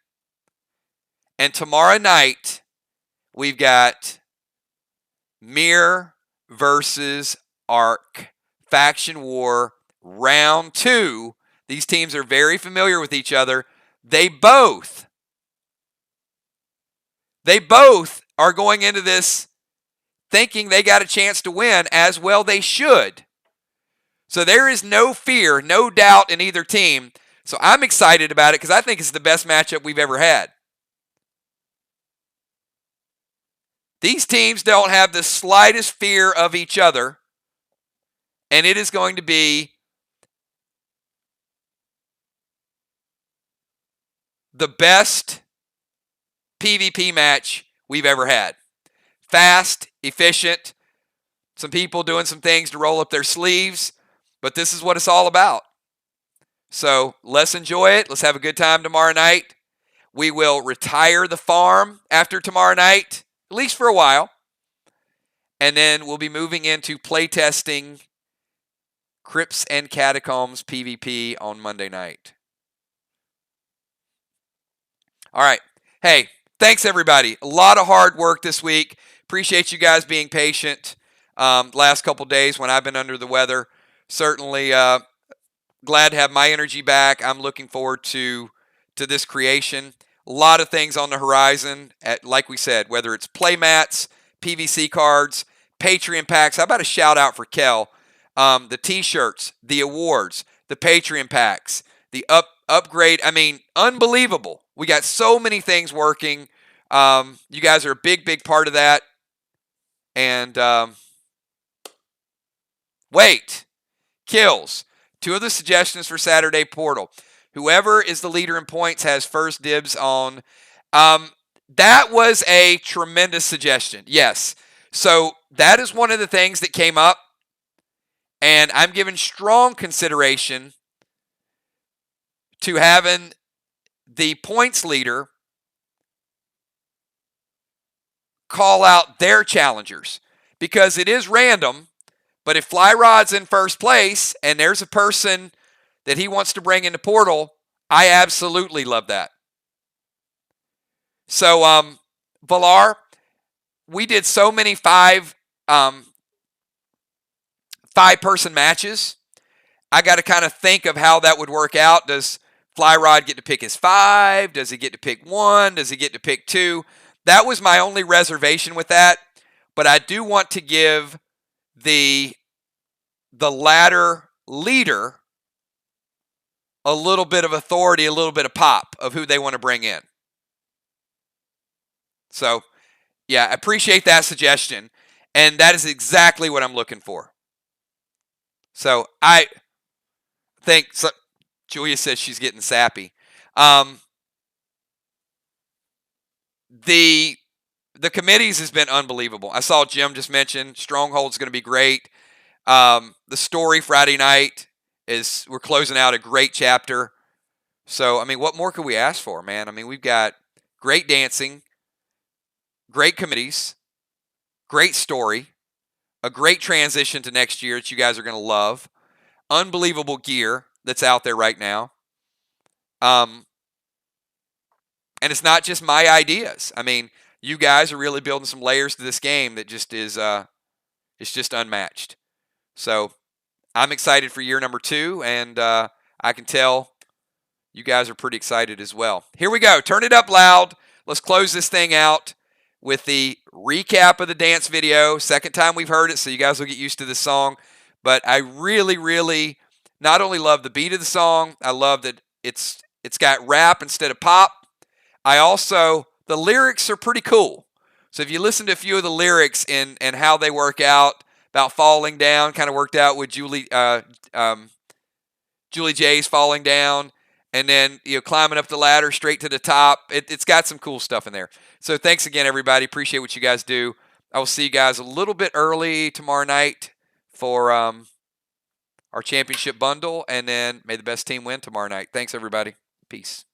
And tomorrow night, we've got Mirror versus Arc Faction War Round 2. These teams are very familiar with each other. They both are going into this thinking they got a chance to win, as well they should. So there is no fear, no doubt in either team. So I'm excited about it because I think it's the best matchup we've ever had. These teams don't have the slightest fear of each other, and it is going to be the best PvP match we've ever had. Fast, efficient, some people doing some things to roll up their sleeves, but this is what it's all about. So let's enjoy it. Let's have a good time tomorrow night. We will retire the farm after tomorrow night, at least for a while. And then we'll be moving into playtesting Crypts and Catacombs PvP on Monday night. All right. Hey, thanks everybody. A lot of hard work this week. Appreciate you guys being patient last couple days when I've been under the weather. Certainly glad to have my energy back. I'm looking forward to this creation. A lot of things on the horizon, like we said, whether it's playmats, PVC cards, Patreon packs. How about a shout out for Kel? The t-shirts, the awards, the Patreon packs, the upgrade. I mean, unbelievable. We got so many things working. You guys are a big part of that. And wait, kills. 2 of the suggestions for Saturday Portal. Whoever is the leader in points has first dibs on. That was a tremendous suggestion. Yes. So that is one of the things that came up. And I'm giving strong consideration to having the points leader call out their challengers. Because it is random. But if Flyrod's in first place and there's a person that he wants to bring into Portal, I absolutely love that. So, Valar, we did so many 5-person matches. I got to kind of think of how that would work out. Does Flyrod get to pick his 5? Does he get to pick 1? Does he get to pick 2? That was my only reservation with that. But I do want to give the ladder leader a little bit of authority, a little bit of pop of who they want to bring in. So, yeah, I appreciate that suggestion. And that is exactly what I'm looking for. So, I think Julia says she's getting sappy. The the committees has been unbelievable. I saw Jim just mention Stronghold's going to be great. The story Friday night we're closing out a great chapter. So, I mean, what more could we ask for, man? I mean, we've got great dancing, great committees, great story, a great transition to next year that you guys are going to love, unbelievable gear that's out there right now. And it's not just my ideas. I mean, you guys are really building some layers to this game that just is it's just unmatched. So I'm excited for year number 2, and I can tell you guys are pretty excited as well. Here we go. Turn it up loud. Let's close this thing out with the recap of the dance video. Second time we've heard it, so you guys will get used to this song. But I really, really not only love the beat of the song, I love that it's got rap instead of pop. The lyrics are pretty cool. So if you listen to a few of the lyrics and how they work out, about falling down, kind of worked out with Julie J's falling down, and then climbing up the ladder straight to the top. It's got some cool stuff in there. So thanks again, everybody. Appreciate what you guys do. I will see you guys a little bit early tomorrow night for our championship bundle, and then may the best team win tomorrow night. Thanks, everybody. Peace.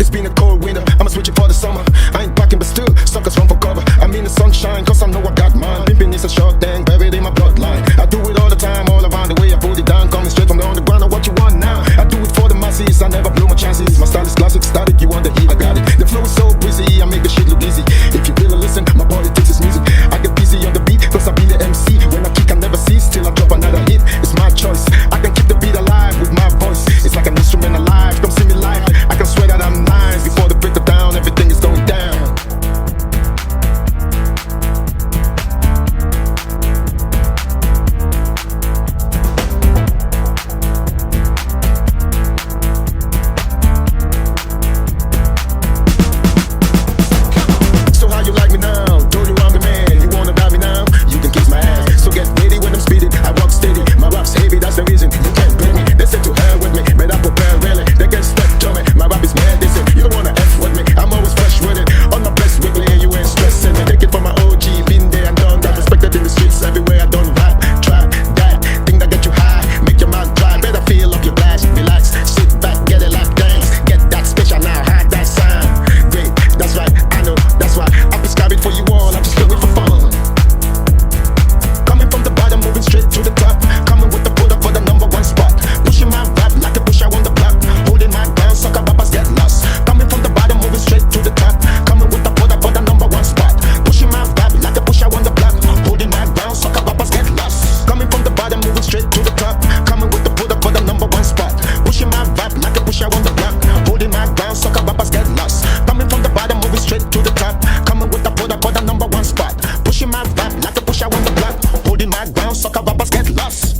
It's been a cold winter, I'ma switch it for the summer. I ain't packing but still, suckers run for cover. I'm in the sunshine, cause I know I got mine. Pimping is a short thing, buried in my bloodline. I do it all the time, all around the way. I put it down, coming straight from the underground. What you want now? I do it for the masses, I never blow my chances. My style is classic, static, you want the heat, I got it. The flow is so breezy, I make the shit look easy. If you really listen, my body takes its music. I get busy on the beat, cause I be the MC. When I kick, I never cease, till I drop another hit. It's my choice, I can keep the beat alive with my voice. It's like an instrument alive, come see me live. I can swear that I'm nice. Before the break of down, everything is going down. So how you like me now? Told you I'm the man. You wanna die me now? You can kiss my ass. So get ready when I'm speeding. I walk steady. My rap's heavy, that's the reason you can't blame me. They say to hell with me, but I prepare really. They get stuck to me. My rap is mad. They say you don't wanna F with me. I'm always fresh with it. On my best weekly, you ain't stressing me. Take it from my OG, been there and done that. Respected in the streets everywhere. I don't rap, trap that thing that get you high, make your mind dry. Better feel up your blast, relax, sit back, get it like dance. Get that special now, hide that sound. Great, that's right, I know, that's why I prescribe it for you all. I just do it for fun. Coming from the bottom, moving straight to the top. Coming with the put up for the #1 spot. Pushing my rap like a pusher on the block. Holding my ground, sucker rappers get lost. Coming from the bottom, moving straight to the top. Coming with the put up for the #1 spot. Pushing my rap like a pusher on the block. Holding my ground, sucker rappers get lost. Coming from the bottom, moving straight to the top. Coming with the put up for the #1 spot. Pushing my rap like a pusher on the block. Holding my ground, sucker rappers get lost. Coming from the bottom, moving straight to the top. Coming with the put up for the #1 spot. Pushing my rap like a pusher on the block. Holding my ground, sucker rappers get lost.